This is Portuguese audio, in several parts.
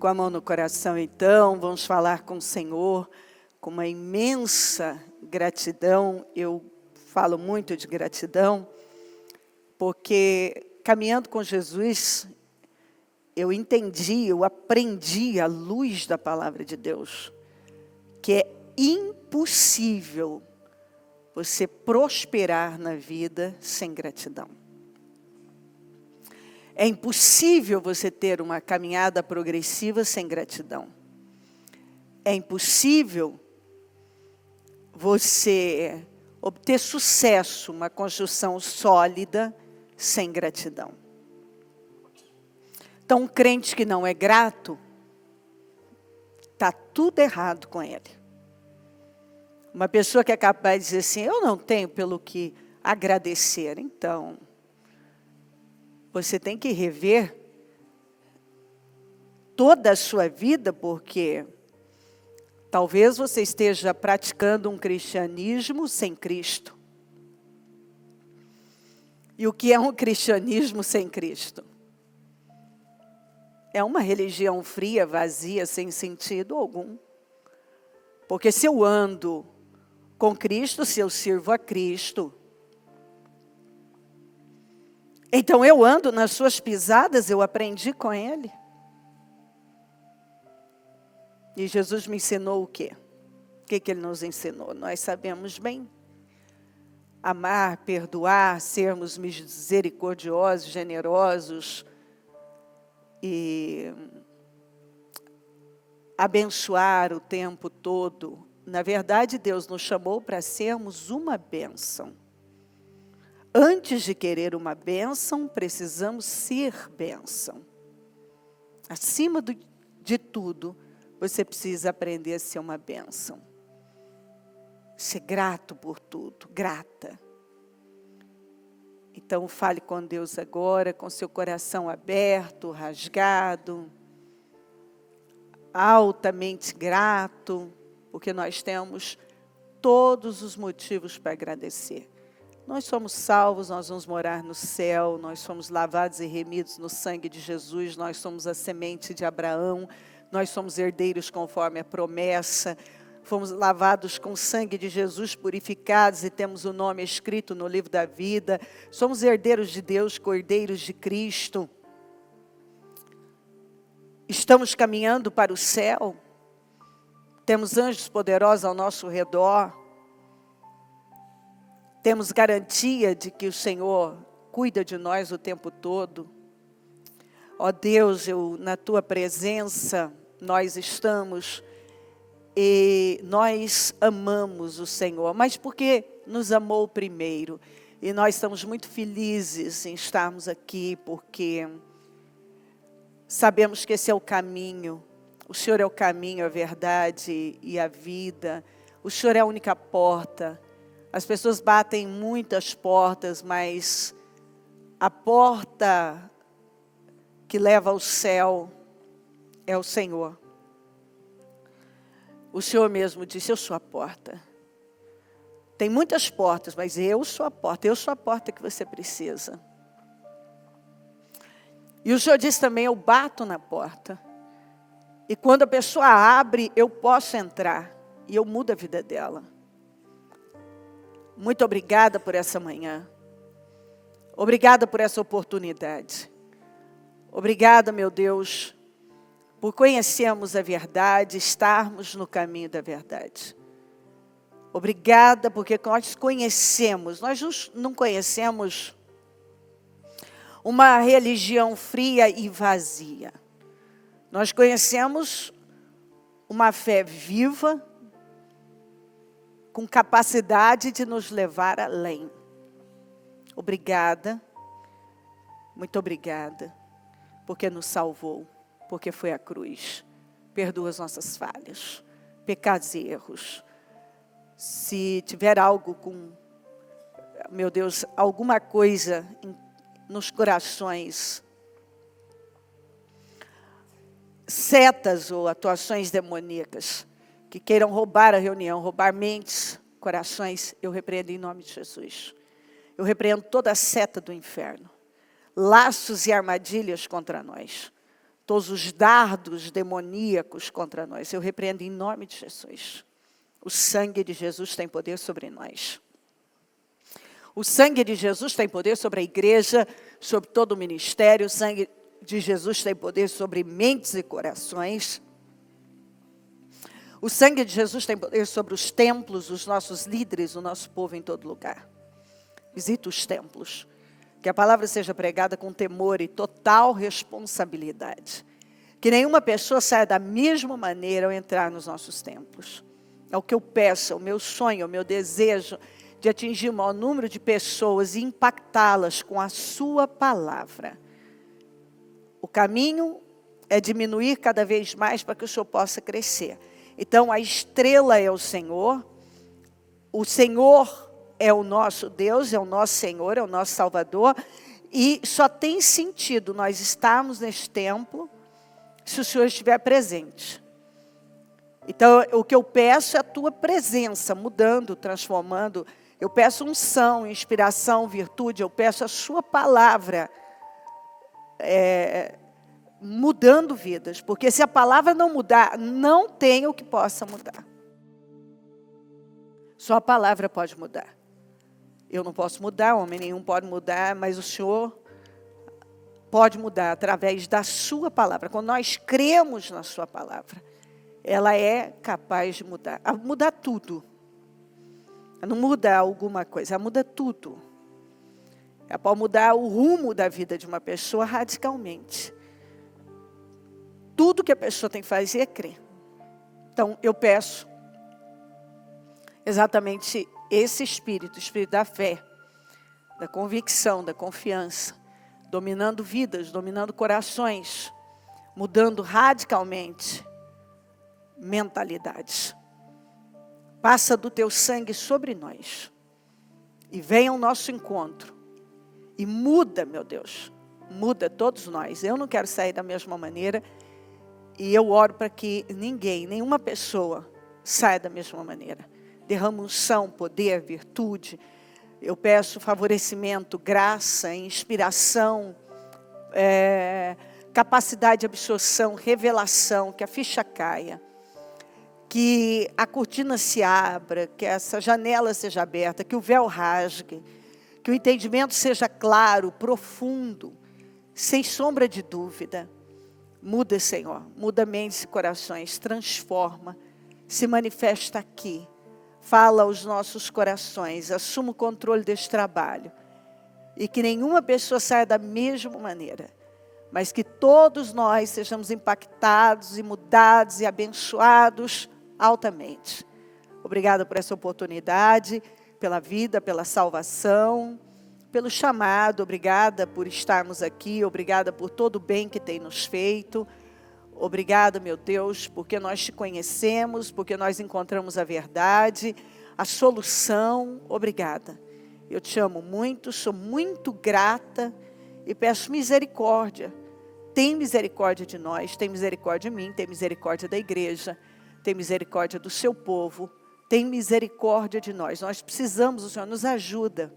Com a mão no coração, então, vamos falar com o Senhor com uma imensa gratidão. Eu falo muito de gratidão, porque caminhando com Jesus, eu entendi, eu aprendi à luz da palavra de Deus, que é impossível você prosperar na vida sem gratidão. É impossível você ter uma caminhada progressiva sem gratidão. É impossível você obter sucesso, uma construção sólida, sem gratidão. Então, um crente que não é grato, está tudo errado com ele. Uma pessoa que é capaz de dizer assim, eu não tenho pelo que agradecer, então você tem que rever toda a sua vida, porque talvez você esteja praticando um cristianismo sem Cristo. E o que é um cristianismo sem Cristo? É uma religião fria, vazia, sem sentido algum. Porque se eu ando com Cristo, se eu sirvo a Cristo, então eu ando nas suas pisadas, eu aprendi com Ele. E Jesus me ensinou o quê? O que Ele nos ensinou? Nós sabemos bem. Amar, perdoar, sermos misericordiosos, generosos e abençoar o tempo todo. Na verdade, Deus nos chamou para sermos uma bênção. Antes de querer uma bênção, precisamos ser bênção. Acima de tudo, você precisa aprender a ser uma bênção. Ser grato por tudo, grata. Então, fale com Deus agora, com seu coração aberto, rasgado, altamente grato, porque nós temos todos os motivos para agradecer. Nós somos salvos, nós vamos morar no céu, nós somos lavados e remidos no sangue de Jesus, nós somos a semente de Abraão, nós somos herdeiros conforme a promessa, fomos lavados com o sangue de Jesus, purificados e temos o nome escrito no livro da vida, somos herdeiros de Deus, cordeiros de Cristo. Estamos caminhando para o céu, temos anjos poderosos ao nosso redor, temos garantia de que o Senhor cuida de nós o tempo todo. Ó Deus, na Tua presença nós estamos e nós amamos o Senhor, mas porque nos amou primeiro. E nós estamos muito felizes em estarmos aqui, porque sabemos que esse é o caminho. O Senhor é o caminho, a verdade e a vida. O Senhor é a única porta. As pessoas batem muitas portas, mas a porta que leva ao céu é o Senhor. O Senhor mesmo disse, eu sou a porta. Tem muitas portas, mas eu sou a porta. Eu sou a porta que você precisa. E o Senhor disse também, eu bato na porta. E quando a pessoa abre, eu posso entrar. E eu mudo a vida dela. Muito obrigada por essa manhã. Obrigada por essa oportunidade. Obrigada, meu Deus, por conhecermos a verdade, estarmos no caminho da verdade. Obrigada porque nós conhecemos, nós não conhecemos uma religião fria e vazia. Nós conhecemos uma fé viva, com capacidade de nos levar além. Obrigada, muito obrigada, porque nos salvou, porque foi a cruz. Perdoa as nossas falhas, pecados e erros. Se tiver algo meu Deus, alguma coisa nos corações, setas ou atuações demoníacas, que queiram roubar a reunião, roubar mentes, corações, eu repreendo em nome de Jesus. Eu repreendo toda a seta do inferno, laços e armadilhas contra nós. todos os dardos demoníacos contra nós. Eu repreendo em nome de Jesus. O sangue de Jesus tem poder sobre nós. O sangue de Jesus tem poder sobre a igreja, sobre todo o ministério. O sangue de Jesus tem poder sobre mentes e corações. O sangue de Jesus tem poder sobre os templos, os nossos líderes, o nosso povo em todo lugar. Visita os templos. Que a palavra seja pregada com temor e total responsabilidade. Que nenhuma pessoa saia da mesma maneira ao entrar nos nossos templos. É o que eu peço, é o meu sonho, é o meu desejo de atingir o maior número de pessoas e impactá-las com a sua palavra. O caminho é diminuir cada vez mais para que o Senhor possa crescer. Então, a estrela é o Senhor é o nosso Deus, é o nosso Senhor, é o nosso Salvador, e só tem sentido nós estarmos neste templo se o Senhor estiver presente. Então, o que eu peço é a tua presença, mudando, transformando. Eu peço unção, inspiração, virtude. Eu peço a sua palavra, mudando vidas. Porque se a palavra não mudar, não tem o que possa mudar. Só a palavra pode mudar. Eu não posso mudar, homem nenhum pode mudar, mas o Senhor pode mudar através da sua palavra. Quando nós cremos na sua palavra, ela é capaz de mudar. Ela muda tudo. Ela não muda alguma coisa, ela muda tudo. Ela pode mudar o rumo da vida de uma pessoa radicalmente. Tudo que a pessoa tem que fazer é crer. Então, eu peço exatamente esse espírito, o espírito da fé, da convicção, da confiança, dominando vidas, dominando corações, mudando radicalmente mentalidades. Passa do teu sangue sobre nós e venha ao nosso encontro e muda, meu Deus, muda todos nós. Eu não quero sair da mesma maneira e eu oro para que nenhuma pessoa saia da mesma maneira. Derrama unção, poder, virtude. Eu peço favorecimento, graça, inspiração, capacidade de absorção, revelação, que a ficha caia. Que a cortina se abra, que essa janela seja aberta, que o véu rasgue, que o entendimento seja claro, profundo, sem sombra de dúvida. Muda, Senhor, muda mentes e corações, transforma, se manifesta aqui. Fala aos nossos corações, assuma o controle deste trabalho. E que nenhuma pessoa saia da mesma maneira, mas que todos nós sejamos impactados e mudados e abençoados altamente. Obrigada por essa oportunidade, pela vida, pela salvação, pelo chamado. Obrigada por estarmos aqui, obrigada por todo o bem que tem nos feito. Obrigada, meu Deus, porque nós te conhecemos, porque nós encontramos a verdade, a solução. Obrigada. Eu te amo muito, sou muito grata e peço misericórdia. Tem misericórdia de nós, tem misericórdia de mim, tem misericórdia da igreja, tem misericórdia do seu povo, tem misericórdia de nós. Nós precisamos, o Senhor nos ajuda.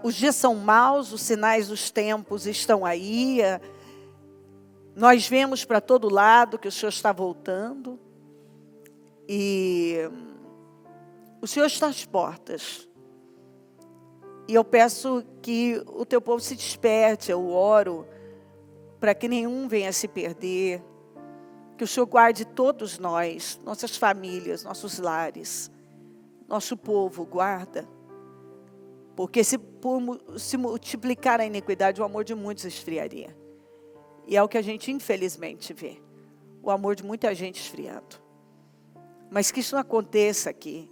Os dias são maus, os sinais dos tempos estão aí. Nós vemos para todo lado que o Senhor está voltando. E o Senhor está às portas. E eu peço que o teu povo se desperte, eu oro, para que nenhum venha se perder. Que o Senhor guarde todos nós, nossas famílias, nossos lares, nosso povo, guarda. Porque se multiplicar a iniquidade, o amor de muitos esfriaria. E é o que a gente infelizmente vê. O amor de muita gente esfriando. Mas que isso não aconteça aqui.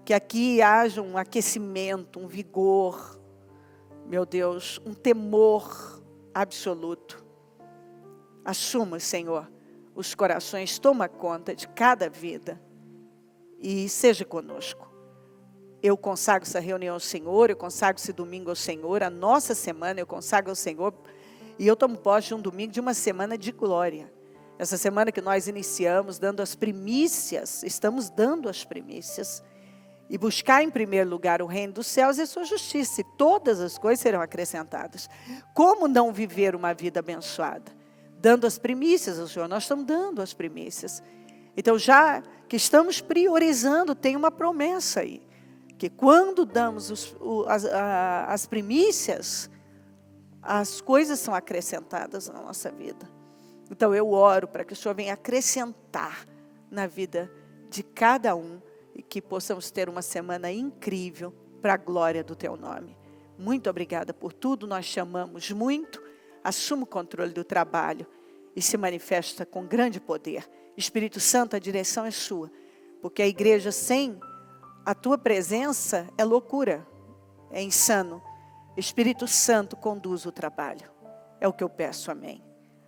Que aqui haja um aquecimento, um vigor, meu Deus, um temor absoluto. Assuma, Senhor, os corações, toma conta de cada vida e seja conosco. Eu consagro essa reunião ao Senhor, eu consagro esse domingo ao Senhor, a nossa semana eu consagro ao Senhor e eu tomo posse de um domingo de uma semana de glória. Essa semana que nós iniciamos dando as primícias, estamos dando as primícias. e buscar em primeiro lugar o reino dos céus e a sua justiça, e todas as coisas serão acrescentadas. Como não viver uma vida abençoada? Dando as primícias ao Senhor. Nós estamos dando as primícias. Então, já que estamos priorizando, tem uma promessa aí, que quando damos as primícias, as coisas são acrescentadas na nossa vida. Então, eu oro para que o Senhor venha acrescentar na vida de cada um, e que possamos ter uma semana incrível para a glória do Teu nome. Muito obrigada por tudo, nós te amamos muito. Assuma o controle do trabalho e se manifesta com grande poder. Espírito Santo, a direção é sua, porque a igreja sem a Tua presença é loucura, é insano. Espírito Santo, conduz o trabalho. É o que eu peço, amém.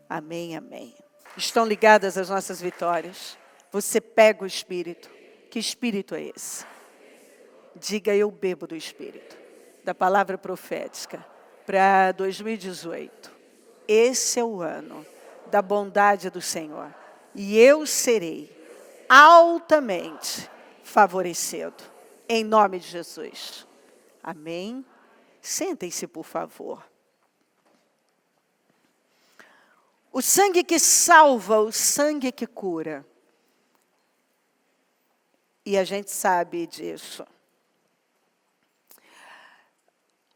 Amém, amém. Estão ligadas as nossas vitórias. Você pega o Espírito. Que Espírito é esse? Diga, eu bebo do Espírito. Da palavra profética para 2018. Esse é o ano da bondade do Senhor. E eu serei altamente favorecido. Em nome de Jesus. Amém. Sentem-se, por favor. O sangue que salva, o sangue que cura. E a gente sabe disso.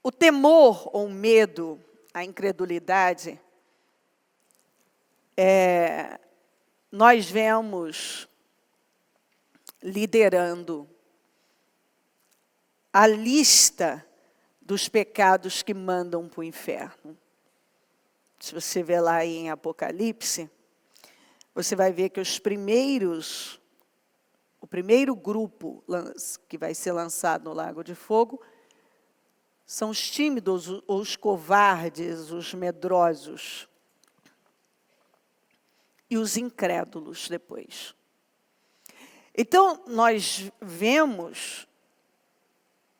O temor ou o medo, a incredulidade, nós vemos liderando a lista dos pecados que mandam para o inferno. Se você ver lá em Apocalipse, você vai ver que o primeiro grupo que vai ser lançado no Lago de Fogo são os tímidos, os covardes, os medrosos. E os incrédulos depois. Então, nós vemos,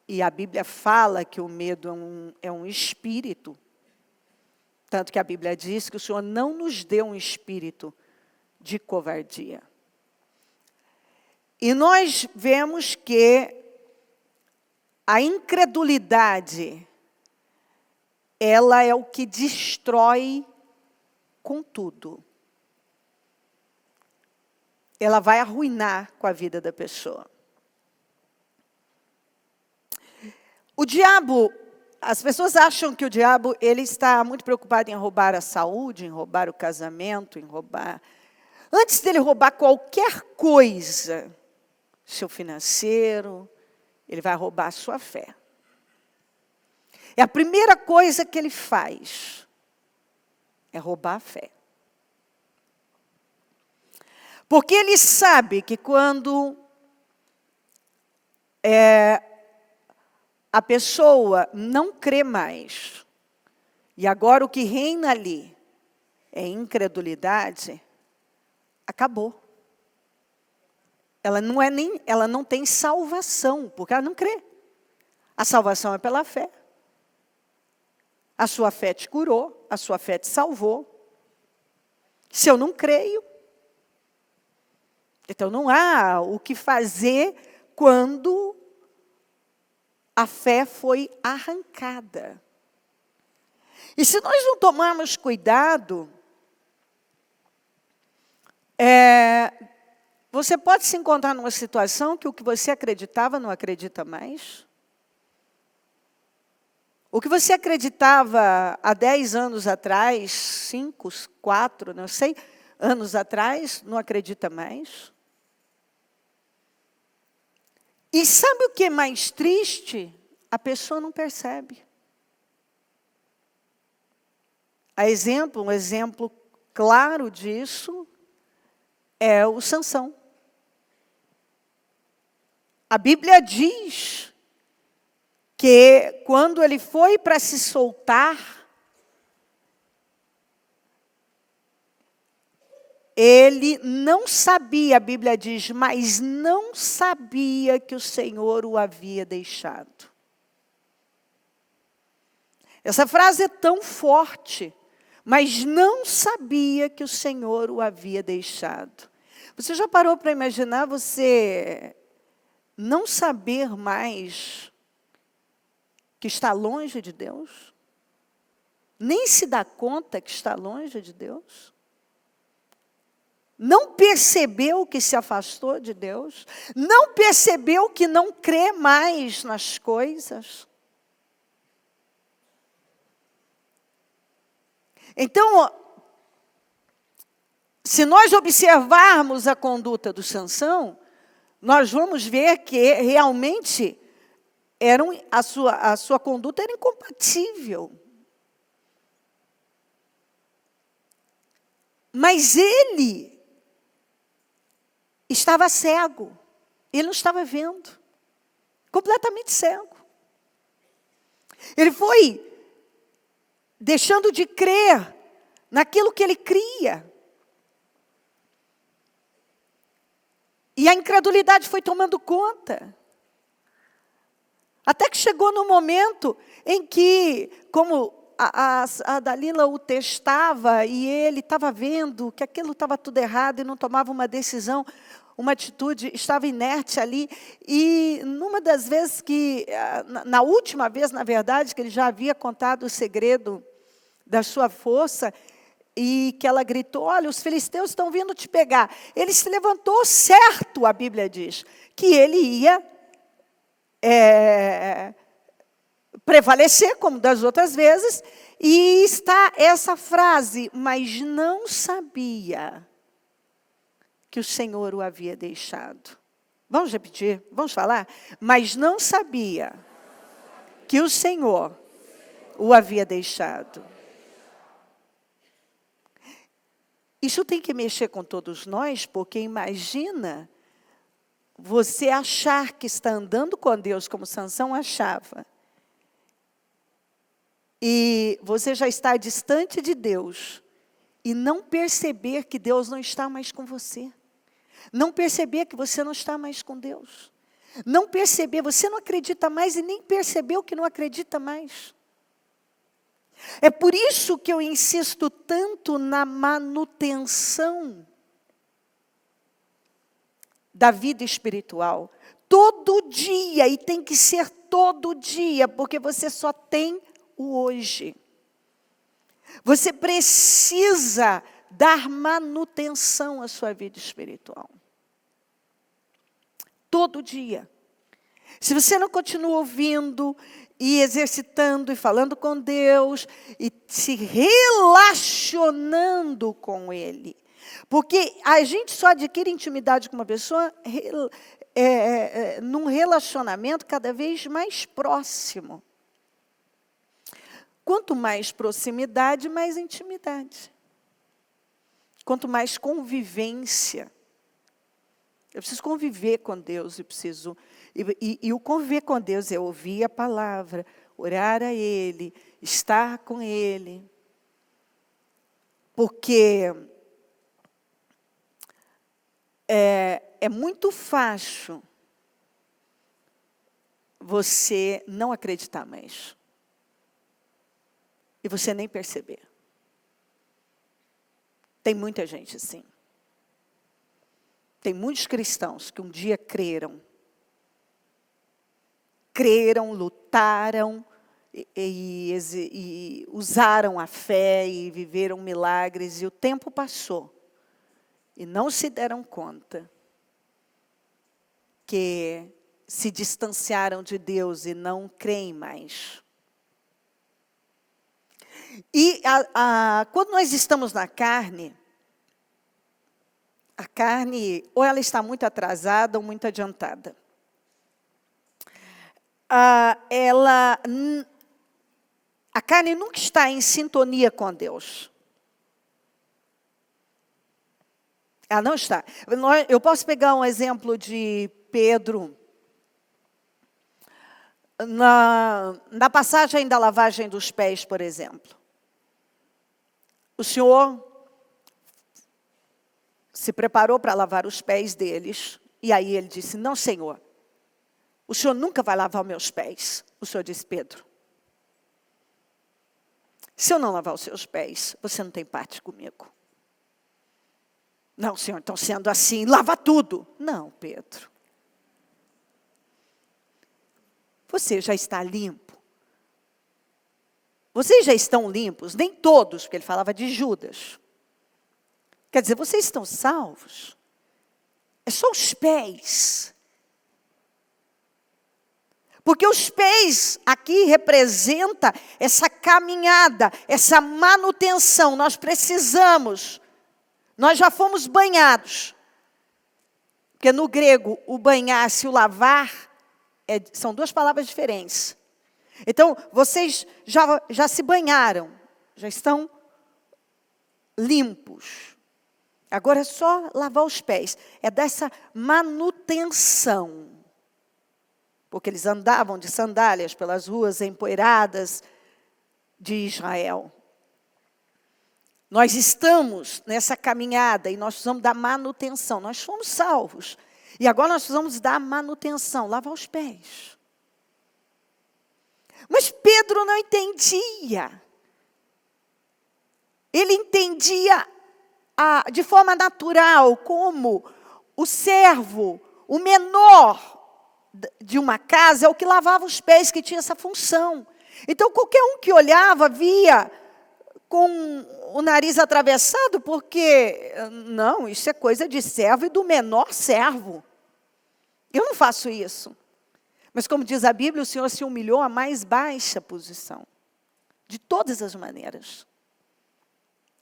e a Bíblia fala que o medo é um espírito. Tanto que a Bíblia diz que o Senhor não nos deu um espírito de covardia. E nós vemos que a incredulidade, ela é o que destrói com tudo. Ela vai arruinar com a vida da pessoa. O diabo, as pessoas acham que o diabo, ele está muito preocupado em roubar a saúde, em roubar o casamento, em roubar... Antes dele roubar qualquer coisa, seu financeiro, ele vai roubar a sua fé. É a primeira coisa que ele faz, é roubar a fé. Porque ele sabe que quando a pessoa não crê mais, e agora o que reina ali é incredulidade, acabou. Ela não tem salvação, porque ela não crê. A salvação é pela fé. A sua fé te curou, a sua fé te salvou. Se eu não creio, então não há o que fazer quando a fé foi arrancada. E se nós não tomarmos cuidado, você pode se encontrar numa situação que o que você acreditava não acredita mais. O que você acreditava há 10 anos atrás, 5, 4, não sei, anos atrás, não acredita mais. E sabe o que é mais triste? A pessoa não percebe. Um exemplo claro disso é o Sansão. A Bíblia diz que quando ele foi para se soltar, ele não sabia, a Bíblia diz, mas não sabia que o Senhor o havia deixado. Essa frase é tão forte, mas não sabia que o Senhor o havia deixado. Você já parou para imaginar você não saber mais que está longe de Deus? Nem se dá conta que está longe de Deus? Não percebeu que se afastou de Deus? Não percebeu que não crê mais nas coisas? Então, se nós observarmos a conduta do Sansão, nós vamos ver que realmente a sua conduta era incompatível. Mas ele estava cego, ele não estava vendo, completamente cego. Ele foi deixando de crer naquilo que ele cria. E a incredulidade foi tomando conta. Até que chegou no momento em que, como a Dalila o testava e ele estava vendo que aquilo estava tudo errado e não tomava uma decisão, uma atitude, estava inerte ali. E numa das vezes que, na última vez, na verdade, que ele já havia contado o segredo da sua força, e que ela gritou, olha, os filisteus estão vindo te pegar. Ele se levantou certo, a Bíblia diz, que ele ia prevalecer, como das outras vezes, e está essa frase, mas não sabia que o Senhor o havia deixado. Vamos repetir? Vamos falar? Mas não sabia que o Senhor o havia deixado. Isso tem que mexer com todos nós, porque imagina você achar que está andando com Deus como Sansão achava. E você já está distante de Deus e não perceber que Deus não está mais com você. Não perceber que você não está mais com Deus. Não perceber, você não acredita mais e nem percebeu que não acredita mais. É por isso que eu insisto tanto na manutenção da vida espiritual. Todo dia, e tem que ser todo dia, porque você só tem o hoje. Você precisa dar manutenção à sua vida espiritual. Todo dia. Se você não continua ouvindo e exercitando e falando com Deus e se relacionando com Ele. Porque a gente só adquire intimidade com uma pessoa num relacionamento cada vez mais próximo. Quanto mais proximidade, mais intimidade. Quanto mais convivência. Eu preciso conviver com Deus, e o conviver com Deus é ouvir a palavra, orar a Ele, estar com Ele. Porque é muito fácil você não acreditar mais. E você nem perceber. Tem muita gente assim. Tem muitos cristãos que um dia creram, lutaram e usaram a fé e viveram milagres, e o tempo passou. E não se deram conta que se distanciaram de Deus e não creem mais. E quando nós estamos na carne, a carne, ou ela está muito atrasada ou muito adiantada. A carne nunca está em sintonia com Deus. Ela não está. Eu posso pegar um exemplo de Pedro. Na passagem da lavagem dos pés, por exemplo. O Senhor se preparou para lavar os pés deles. E aí ele disse, não, Senhor, o Senhor nunca vai lavar os meus pés. O Senhor disse, Pedro, se eu não lavar os seus pés, você não tem parte comigo. Não, Senhor, então sendo assim, lava tudo. Não, Pedro. Você já está limpo? Vocês já estão limpos? Nem todos, porque ele falava de Judas. Quer dizer, vocês estão salvos? É só os pés. Porque os pés aqui representa essa caminhada, essa manutenção. Nós precisamos. Nós já fomos banhados. Porque no grego, o banhar-se e o lavar são duas palavras diferentes. Então, vocês já se banharam, já estão limpos. Agora é só lavar os pés. É dessa manutenção. Porque eles andavam de sandálias pelas ruas empoeiradas de Israel. Nós estamos nessa caminhada e nós precisamos dar manutenção. Nós fomos salvos. E agora nós precisamos dar manutenção, lavar os pés. Mas Pedro não entendia. Ele entendia de forma natural como o servo, o menor de uma casa é o que lavava os pés, que tinha essa função. Então qualquer um que olhava via com o nariz atravessado, porque não, isso é coisa de servo e do menor servo. Eu não faço isso. Mas como diz a Bíblia, o Senhor se humilhou à mais baixa posição. De todas as maneiras.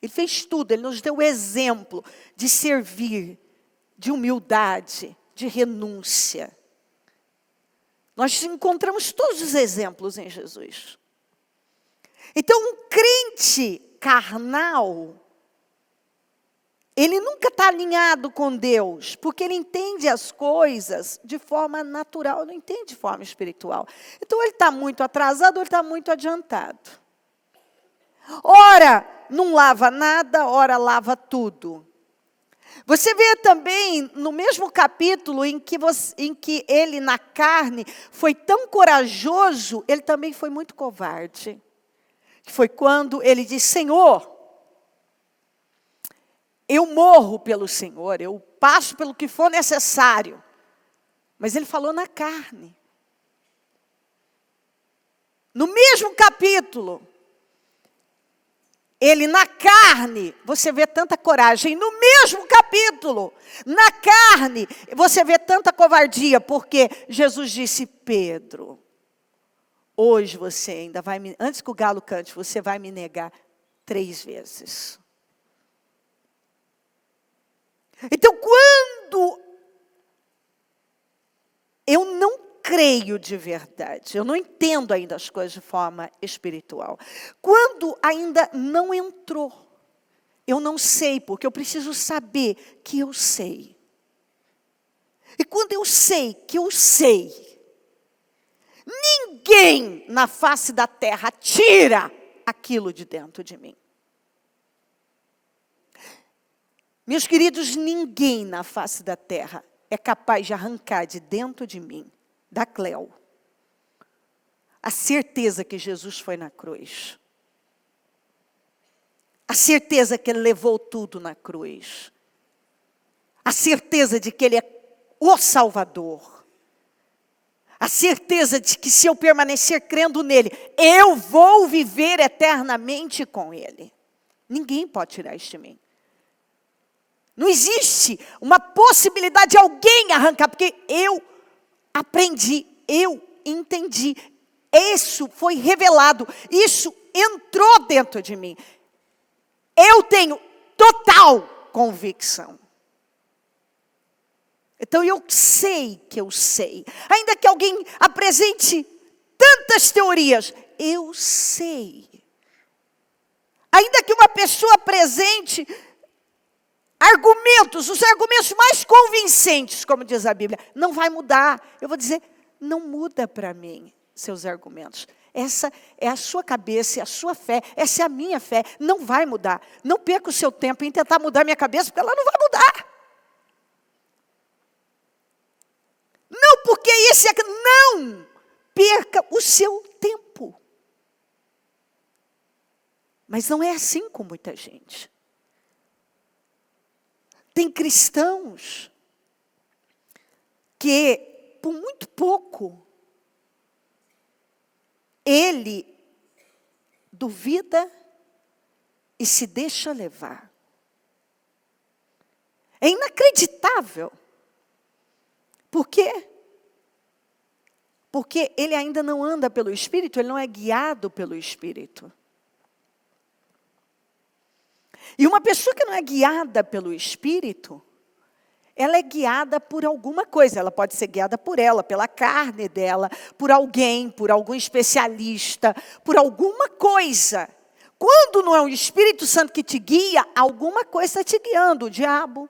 Ele fez tudo, Ele nos deu o exemplo de servir, de humildade, de renúncia. Nós encontramos todos os exemplos em Jesus. Então, um crente carnal, ele nunca está alinhado com Deus, porque ele entende as coisas de forma natural, não entende de forma espiritual. Então, ele está muito atrasado, ele está muito adiantado. Ora, não lava nada, ora lava tudo. Você vê também, no mesmo capítulo, em que ele, na carne, foi tão corajoso, ele também foi muito covarde. Foi quando ele disse, Senhor, eu morro pelo Senhor, eu passo pelo que for necessário. Mas ele falou na carne. No mesmo capítulo, ele na carne, você vê tanta coragem. No mesmo capítulo, na carne, você vê tanta covardia. Porque Jesus disse, Pedro, hoje você ainda vai me... Antes que o galo cante, você vai me negar 3 vezes. Então, quando eu não creio de verdade, eu não entendo ainda as coisas de forma espiritual. Quando ainda não entrou, eu não sei, porque eu preciso saber que eu sei. E quando eu sei que eu sei, ninguém na face da terra tira aquilo de dentro de mim. Meus queridos, ninguém na face da terra é capaz de arrancar de dentro de mim, da Cleo, a certeza que Jesus foi na cruz. A certeza que Ele levou tudo na cruz. A certeza de que Ele é o Salvador. A certeza de que se eu permanecer crendo nele, eu vou viver eternamente com Ele. Ninguém pode tirar isso de mim. Não existe uma possibilidade de alguém arrancar, porque eu aprendi, eu entendi. Isso foi revelado, isso entrou dentro de mim. Eu tenho total convicção. Então eu sei que eu sei. Ainda que alguém apresente tantas teorias, eu sei. Ainda que uma pessoa apresente argumentos, os argumentos mais convincentes, como diz a Bíblia, não vai mudar. Eu vou dizer, não muda para mim seus argumentos. Essa é a sua cabeça, é a sua fé, essa é a minha fé. Não vai mudar. Não perca o seu tempo em tentar mudar minha cabeça, porque ela não vai mudar. Não, porque esse é... Não perca o seu tempo. Mas não é assim com muita gente. Tem cristãos que, por muito pouco, ele duvida e se deixa levar. É inacreditável. Por quê? Porque ele ainda não anda pelo Espírito, ele não é guiado pelo Espírito. E uma pessoa que não é guiada pelo Espírito, ela é guiada por alguma coisa. Ela pode ser guiada por ela, pela carne dela, por alguém, por algum especialista, por alguma coisa. Quando não é o Espírito Santo que te guia, alguma coisa está te guiando, o diabo.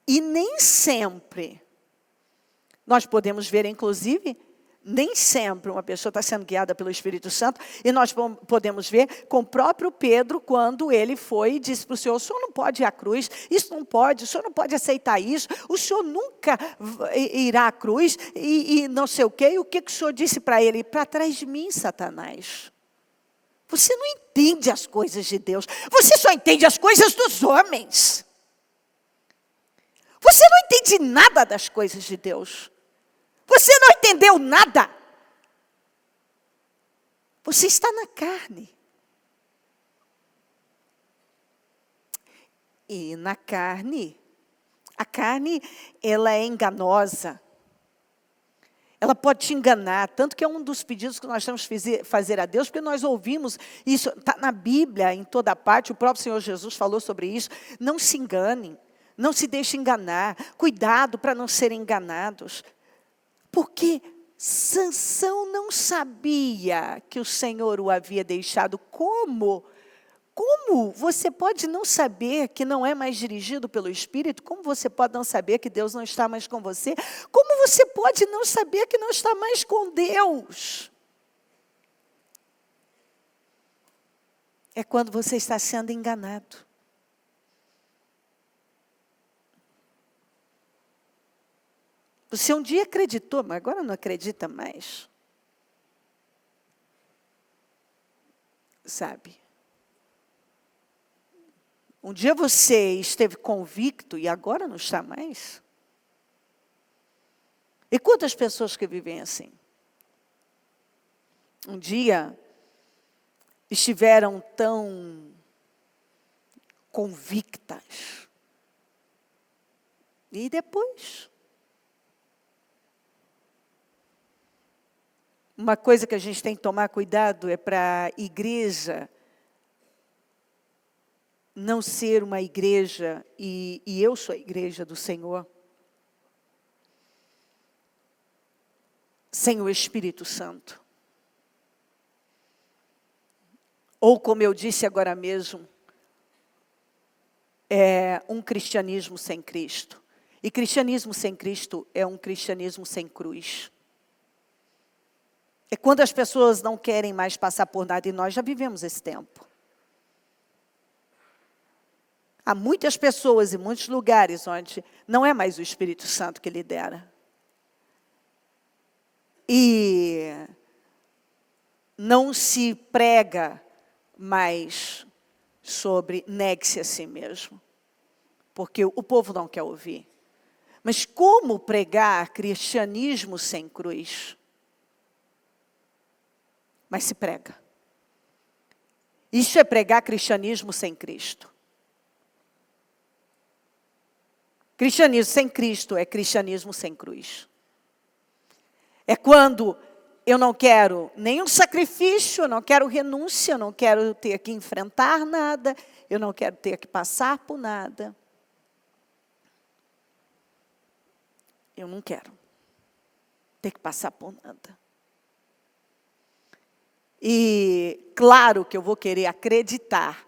E nem sempre, nós podemos ver, inclusive, nem sempre uma pessoa está sendo guiada pelo Espírito Santo, e nós podemos ver com o próprio Pedro, quando ele foi e disse para o Senhor: o Senhor não pode ir à cruz, isso não pode, o Senhor não pode aceitar isso, o Senhor nunca irá à cruz, e não sei o quê. E o que o Senhor disse para ele? Para trás de mim, Satanás. Você não entende as coisas de Deus, você só entende as coisas dos homens. Você não entende nada das coisas de Deus. Você não entendeu nada. Você está na carne. E na carne, a carne, ela é enganosa. Ela pode te enganar, tanto que é um dos pedidos que nós temos que fazer a Deus, porque nós ouvimos isso, está na Bíblia, em toda parte, o próprio Senhor Jesus falou sobre isso. Não se enganem. Não se deixe enganar. Cuidado para não serem enganados. Porque Sansão não sabia que o Senhor o havia deixado. Como? Como você pode não saber que não é mais dirigido pelo Espírito? Como você pode não saber que Deus não está mais com você? Como você pode não saber que não está mais com Deus? É quando você está sendo enganado. Você um dia acreditou, mas agora não acredita mais. Sabe? Um dia você esteve convicto e agora não está mais. E quantas pessoas que vivem assim? Um dia estiveram tão convictas. E depois? Uma coisa que a gente tem que tomar cuidado é para a igreja não ser uma igreja, e eu sou a igreja do Senhor, sem o Espírito Santo. Ou, como eu disse agora mesmo, é um cristianismo sem Cristo. E cristianismo sem Cristo é um cristianismo sem cruz. É quando as pessoas não querem mais passar por nada, e nós já vivemos esse tempo. Há muitas pessoas em muitos lugares onde não é mais o Espírito Santo que lidera. E não se prega mais sobre negue-se a si mesmo. Porque o povo não quer ouvir. Mas como pregar cristianismo sem cruz? Mas se prega. Isso é pregar cristianismo sem Cristo. Cristianismo sem Cristo é cristianismo sem cruz. É quando eu não quero nenhum sacrifício, eu não quero renúncia, eu não quero ter que enfrentar nada, eu não quero ter que passar por nada. Eu não quero ter que passar por nada. E claro que eu vou querer acreditar.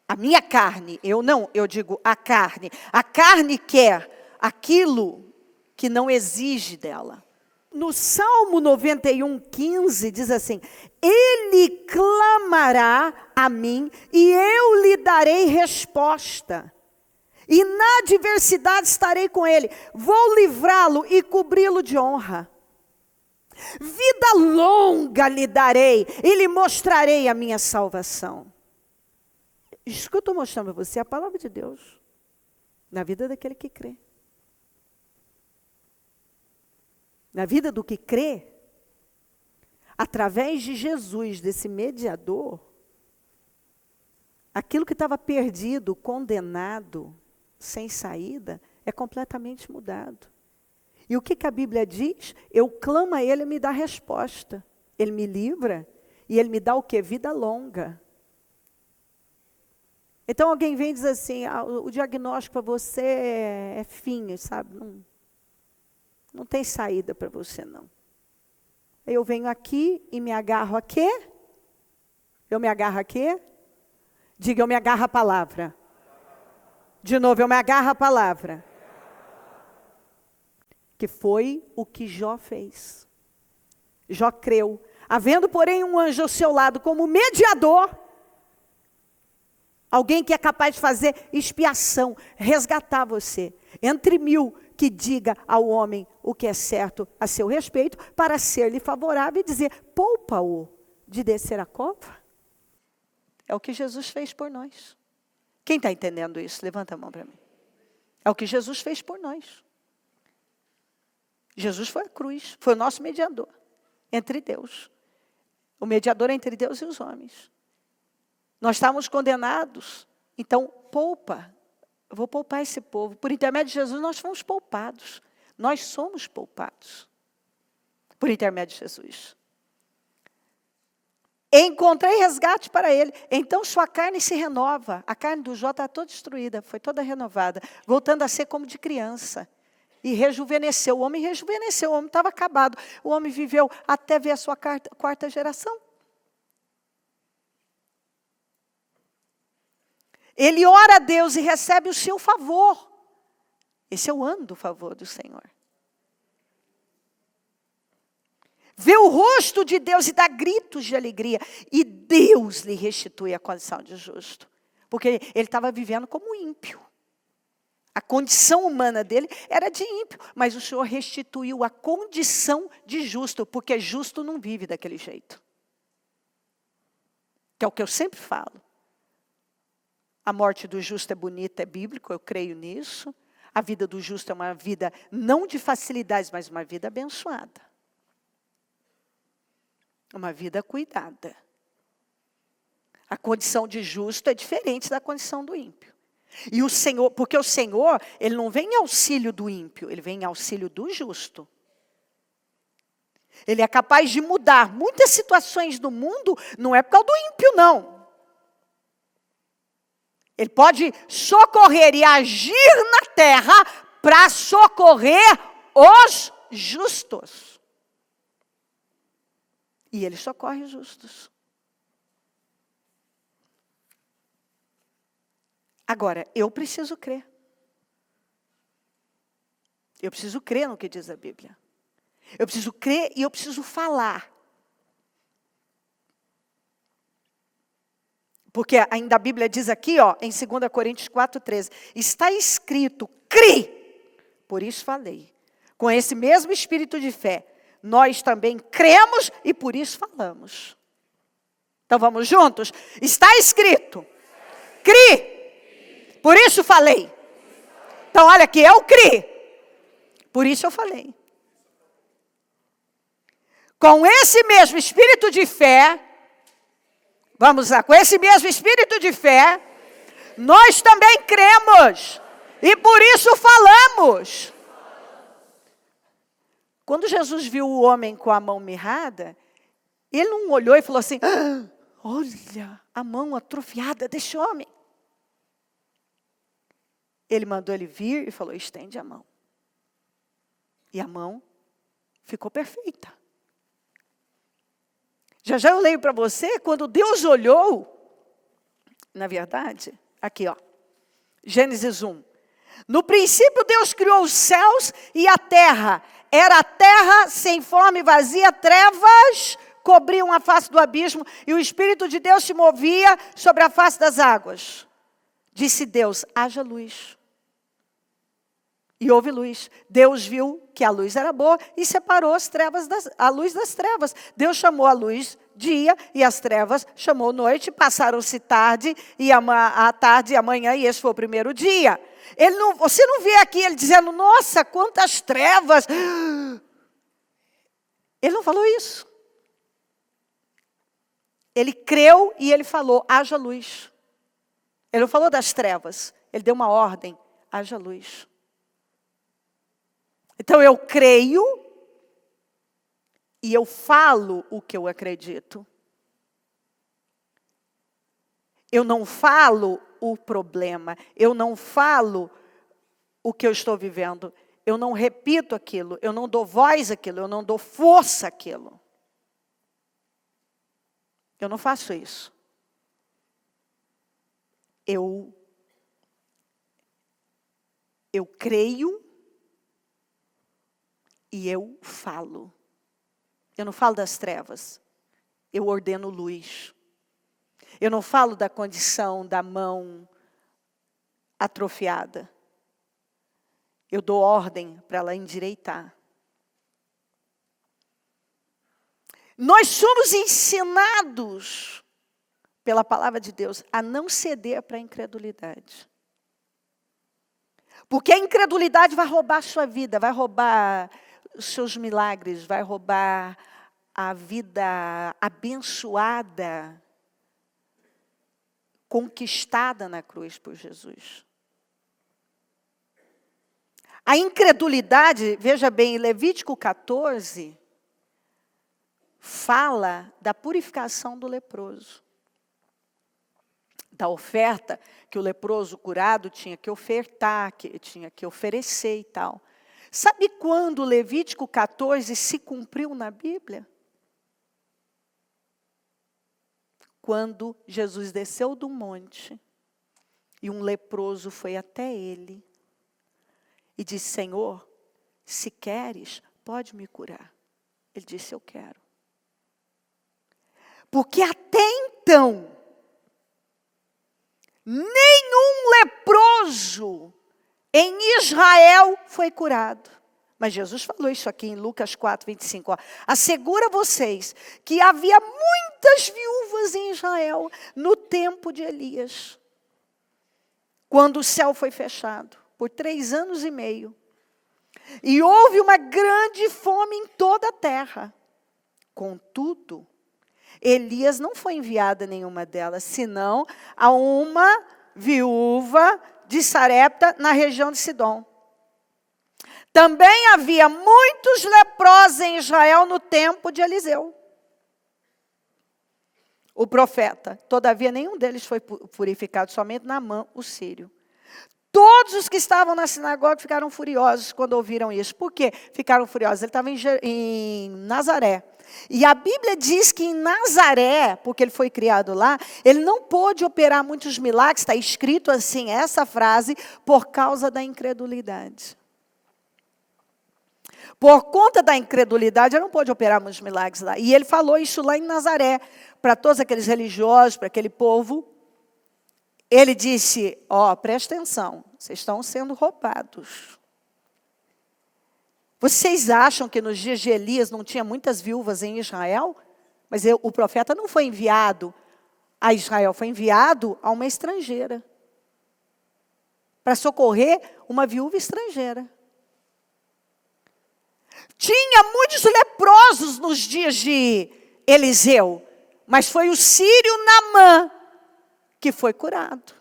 A minha carne, eu digo a carne. A carne quer aquilo que não exige dela. No Salmo 91:15 diz assim: Ele clamará a mim e eu lhe darei resposta. E na adversidade estarei com ele. Vou livrá-lo e cobri-lo de honra. Vida longa lhe darei e lhe mostrarei a minha salvação. Isso que eu estou mostrando para você é a palavra de Deus. Na vida daquele que crê. na vida do que crê, através de Jesus, desse mediador, aquilo que estava perdido, condenado, sem saída, é completamente mudado. E o que a Bíblia diz? Eu clamo a Ele e me dá resposta. Ele me livra e Ele me dá o quê? Vida longa. Então alguém vem e diz assim, o diagnóstico para você é fim, sabe? Não tem saída para você, não. Eu venho aqui e me agarro a quê? Eu me agarro a quê? Diga, eu me agarro à palavra. De novo, eu me agarro à palavra. Que foi o que Jó fez. Jó creu. Havendo, porém, um anjo ao seu lado como mediador, alguém que é capaz de fazer expiação, resgatar você, entre mil, que diga ao homem o que é certo a seu respeito, para ser-lhe favorável e dizer, poupa-o de descer a cova. É o que Jesus fez por nós. Quem está entendendo isso? Levanta a mão para mim. É o que Jesus fez por nós. Jesus foi à cruz, foi o nosso mediador entre Deus. O mediador entre Deus e os homens. Nós estávamos condenados, então poupa. Eu vou poupar esse povo. Por intermédio de Jesus, nós fomos poupados. Nós somos poupados. Por intermédio de Jesus. Encontrei resgate para ele. Então sua carne se renova. A carne do Jó está toda destruída, foi toda renovada. Voltando a ser como de criança. E rejuvenesceu. O homem rejuvenesceu. O homem estava acabado. O homem viveu até ver a sua quarta geração. Ele ora a Deus e recebe o seu favor. Esse é o ano do favor do Senhor. Vê o rosto de Deus e dá gritos de alegria. E Deus lhe restitui a condição de justo. Porque ele estava vivendo como ímpio. A condição humana dele era de ímpio. Mas o Senhor restituiu a condição de justo. Porque justo não vive daquele jeito. Que é o que eu sempre falo. A morte do justo é bonita, é bíblico, eu creio nisso. A vida do justo é uma vida não de facilidades, mas uma vida abençoada. Uma vida cuidada. A condição de justo é diferente da condição do ímpio. E o Senhor, porque o Senhor, Ele não vem em auxílio do ímpio, Ele vem em auxílio do justo. Ele é capaz de mudar muitas situações do mundo, não é por causa do ímpio, não. Ele pode socorrer e agir na terra para socorrer os justos. E ele socorre os justos. Agora, eu preciso crer. Eu preciso crer no que diz a Bíblia. Eu preciso crer e eu preciso falar. Porque ainda a Bíblia diz aqui, ó, em 2 Coríntios 4,13, está escrito, crê, por isso falei. Com esse mesmo espírito de fé, nós também cremos e por isso falamos. Então vamos juntos? Está escrito, crê, por isso falei. Então olha aqui, eu crê, por isso eu falei. Com esse mesmo espírito de fé, vamos lá, com esse mesmo espírito de fé, nós também cremos e por isso falamos. Quando Jesus viu o homem com a mão mirrada, ele não olhou e falou assim, olha a mão atrofiada desse homem. Ele mandou ele vir e falou, estende a mão. E a mão ficou perfeita. Já eu leio para você, quando Deus olhou, na verdade, aqui ó, Gênesis 1. No princípio Deus criou os céus e a terra. Era a terra sem forma e vazia, trevas cobriam a face do abismo e o Espírito de Deus se movia sobre a face das águas. Disse Deus, haja luz. E houve luz. Deus viu que a luz era boa e separou a luz das trevas. Deus chamou a luz dia e as trevas chamou noite. Passaram-se tarde e a tarde e a manhã e esse foi o primeiro dia. Você não vê aqui ele dizendo, nossa, quantas trevas. Ele não falou isso. Ele creu e ele falou, haja luz. Ele não falou das trevas. Ele deu uma ordem, haja luz. Então eu creio e eu falo o que eu acredito. Eu não falo o problema. Eu não falo o que eu estou vivendo. Eu não repito aquilo. Eu não dou voz àquilo. Eu não dou força àquilo. Eu não faço isso. Eu creio e eu falo. Eu não falo das trevas. Eu ordeno luz. Eu não falo da condição da mão atrofiada. Eu dou ordem para ela endireitar. Nós somos ensinados pela palavra de Deus a não ceder para a incredulidade. Porque a incredulidade vai roubar a sua vida, vai roubar os seus milagres, vai roubar a vida abençoada, conquistada na cruz por Jesus. A incredulidade, veja bem, em Levítico 14, fala da purificação do leproso. Da oferta que o leproso curado tinha que ofertar, que tinha que oferecer e tal. Sabe quando Levítico 14 se cumpriu na Bíblia? Quando Jesus desceu do monte e um leproso foi até ele e disse, Senhor, se queres, pode me curar. Ele disse, eu quero. Porque até então, nenhum leproso em Israel foi curado. Mas Jesus falou isso aqui em Lucas 4, 25. Ó. Asseguro a vocês que havia muitas viúvas em Israel no tempo de Elias. Quando o céu foi fechado por 3 anos e meio. E houve uma grande fome em toda a terra. Contudo, Elias não foi enviado a nenhuma delas, senão a uma viúva de Sarepta, na região de Sidom. Também havia muitos leprosos em Israel no tempo de Eliseu, o profeta. Todavia, nenhum deles foi purificado, somente Naamã, o sírio. Todos os que estavam na sinagoga ficaram furiosos quando ouviram isso. Por quê? Ficaram furiosos. Ele estava em Nazaré. E a Bíblia diz que em Nazaré, porque ele foi criado lá, ele não pôde operar muitos milagres, está escrito assim, essa frase, por causa da incredulidade. Por conta da incredulidade, ele não pôde operar muitos milagres lá. E ele falou isso lá em Nazaré, para todos aqueles religiosos, para aquele povo. Ele disse, presta atenção, vocês estão sendo roubados. Vocês acham que nos dias de Elias não tinha muitas viúvas em Israel? Mas o profeta não foi enviado a Israel, foi enviado a uma estrangeira. Para socorrer uma viúva estrangeira. Tinha muitos leprosos nos dias de Eliseu, mas foi o sírio Naamã que foi curado.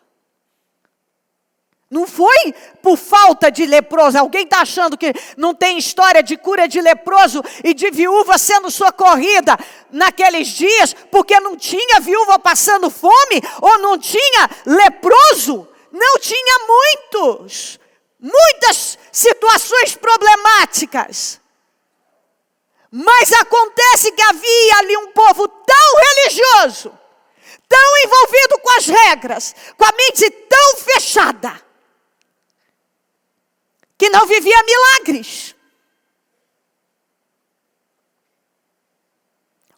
Não foi por falta de leproso. Alguém está achando que não tem história de cura de leproso e de viúva sendo socorrida naqueles dias, porque não tinha viúva passando fome ou não tinha leproso? Não tinha muitas situações problemáticas. Mas acontece que havia ali um povo tão religioso, tão envolvido com as regras, com a mente tão fechada, que não vivia milagres.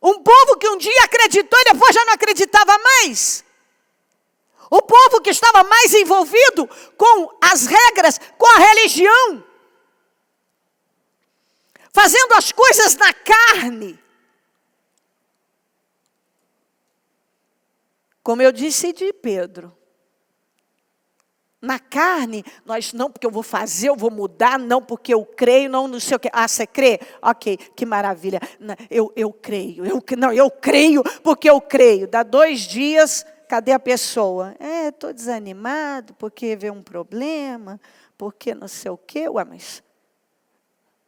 Um povo que um dia acreditou e depois já não acreditava mais. O povo que estava mais envolvido com as regras, com a religião. Fazendo as coisas na carne. Como eu disse de Pedro. Na carne, nós não porque eu vou fazer, eu vou mudar, não porque eu creio, não sei o quê. Ah, você crê? Ok, que maravilha. Eu creio, eu creio porque eu creio. Dá 2 dias, cadê a pessoa? Estou desanimado porque veio um problema, porque não sei o quê. Ué, mas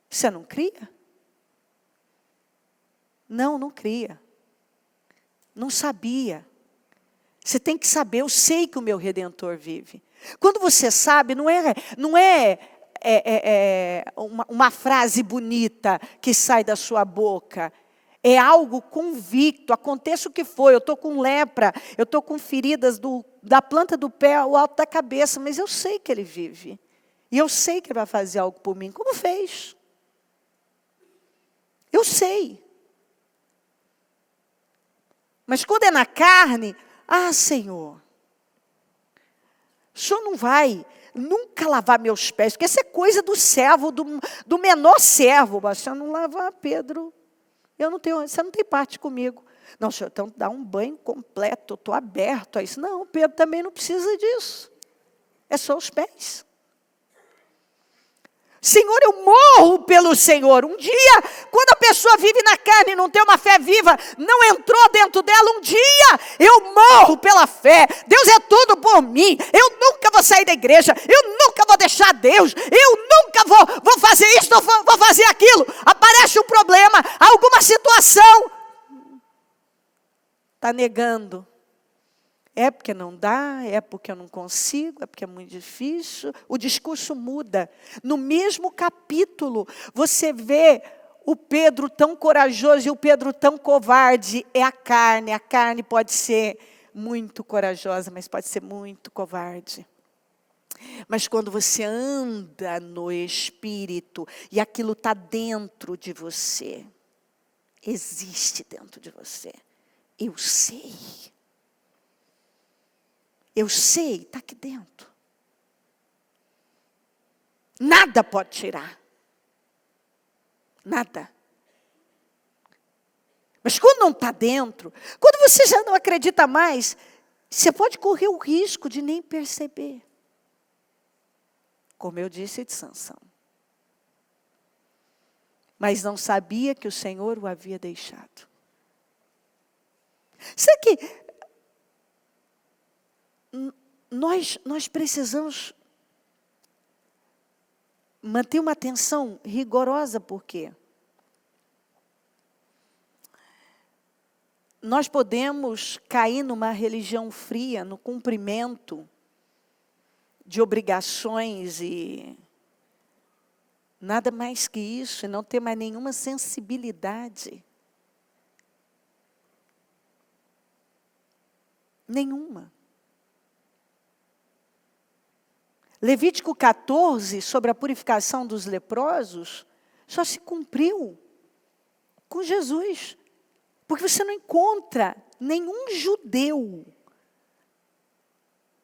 você não cria? Não cria. Não sabia. Você tem que saber, eu sei que o meu Redentor vive. Quando você sabe, não é uma frase bonita que sai da sua boca. É algo convicto, aconteça o que for. Eu estou com lepra, eu estou com feridas da planta do pé ao alto da cabeça, mas eu sei que Ele vive. E eu sei que Ele vai fazer algo por mim, como fez. Eu sei. Mas quando é na carne, Senhor, o Senhor não vai nunca lavar meus pés, porque isso é coisa do servo, do menor servo. Se eu não lavar, Pedro, você não tem parte comigo. Não, Senhor, então dá um banho completo, eu estou aberto a isso. Não, Pedro também não precisa disso. É só os pés. Senhor, eu morro pelo Senhor. Um dia, quando a pessoa vive na carne e não tem uma fé viva, não entrou dentro dela, um dia eu morro pela fé. Deus é tudo por mim. Eu nunca vou sair da igreja. Eu nunca vou deixar Deus. Eu nunca vou fazer isso, vou fazer aquilo. Aparece um problema, alguma situação. Está negando. É porque não dá, é porque eu não consigo, é porque é muito difícil. O discurso muda. No mesmo capítulo, você vê o Pedro tão corajoso e o Pedro tão covarde. É a carne. A carne pode ser muito corajosa, mas pode ser muito covarde. Mas quando você anda no Espírito e aquilo está dentro de você, existe dentro de você. Eu sei. Eu sei, está aqui dentro. Nada pode tirar. Nada. Mas quando não está dentro, quando você já não acredita mais, você pode correr o risco de nem perceber. Como eu disse de Sansão. Mas não sabia que o Senhor o havia deixado. Sabe que nós precisamos manter uma atenção rigorosa, porque nós podemos cair numa religião fria, no cumprimento de obrigações e nada mais que isso, e não ter mais nenhuma sensibilidade. Nenhuma. Levítico 14, sobre a purificação dos leprosos, só se cumpriu com Jesus. Porque você não encontra nenhum judeu,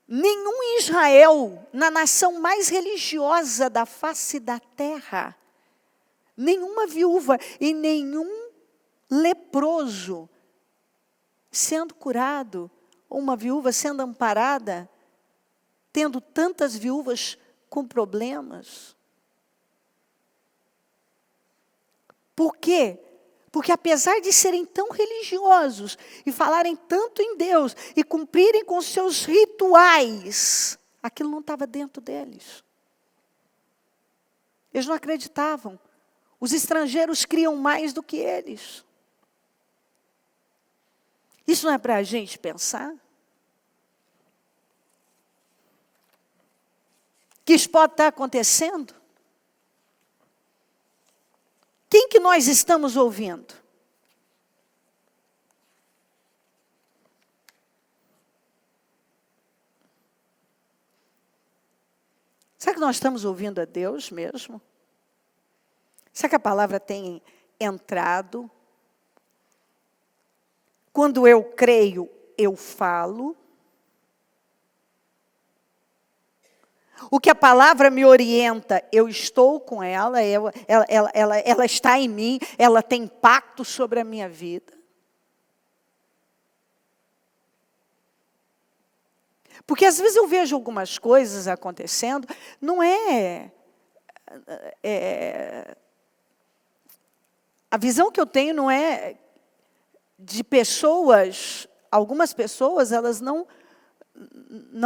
nenhum Israel, na nação mais religiosa da face da terra, nenhuma viúva e nenhum leproso sendo curado, ou uma viúva sendo amparada, tendo tantas viúvas com problemas. Por quê? Porque apesar de serem tão religiosos e falarem tanto em Deus e cumprirem com seus rituais, aquilo não estava dentro deles. Eles não acreditavam. Os estrangeiros criam mais do que eles. Isso não é para a gente pensar? Que isso pode estar acontecendo? Quem que nós estamos ouvindo? Será que nós estamos ouvindo a Deus mesmo? Será que a palavra tem entrado? Quando eu creio, eu falo. O que a palavra me orienta, eu estou com ela, ela está em mim, ela tem impacto sobre a minha vida. Porque às vezes eu vejo algumas coisas acontecendo, não a visão que eu tenho não é de pessoas, algumas pessoas, elas não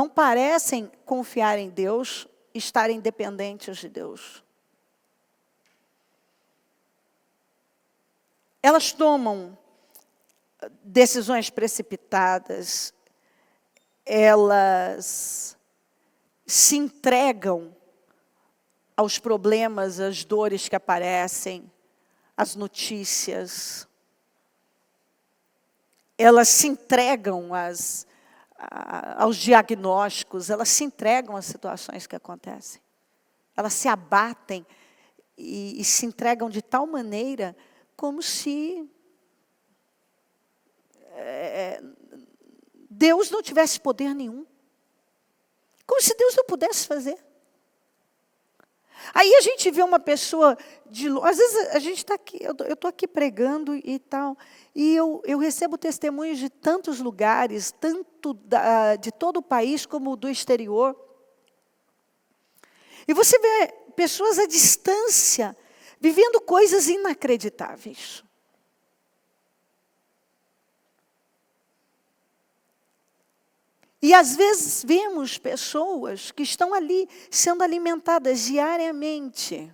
parecem confiar em Deus, estarem dependentes de Deus. Elas tomam decisões precipitadas, elas se entregam aos problemas, às dores que aparecem, às notícias. Elas se entregam aos diagnósticos, elas se entregam às situações que acontecem. Elas se abatem e se entregam de tal maneira como se Deus não tivesse poder nenhum. Como se Deus não pudesse fazer. Aí a gente vê uma pessoa de longe, às vezes a gente está aqui, eu estou aqui pregando e tal, e eu recebo testemunhos de tantos lugares, tanto de todo o país como do exterior. E você vê pessoas à distância, vivendo coisas inacreditáveis. E às vezes vemos pessoas que estão ali sendo alimentadas diariamente,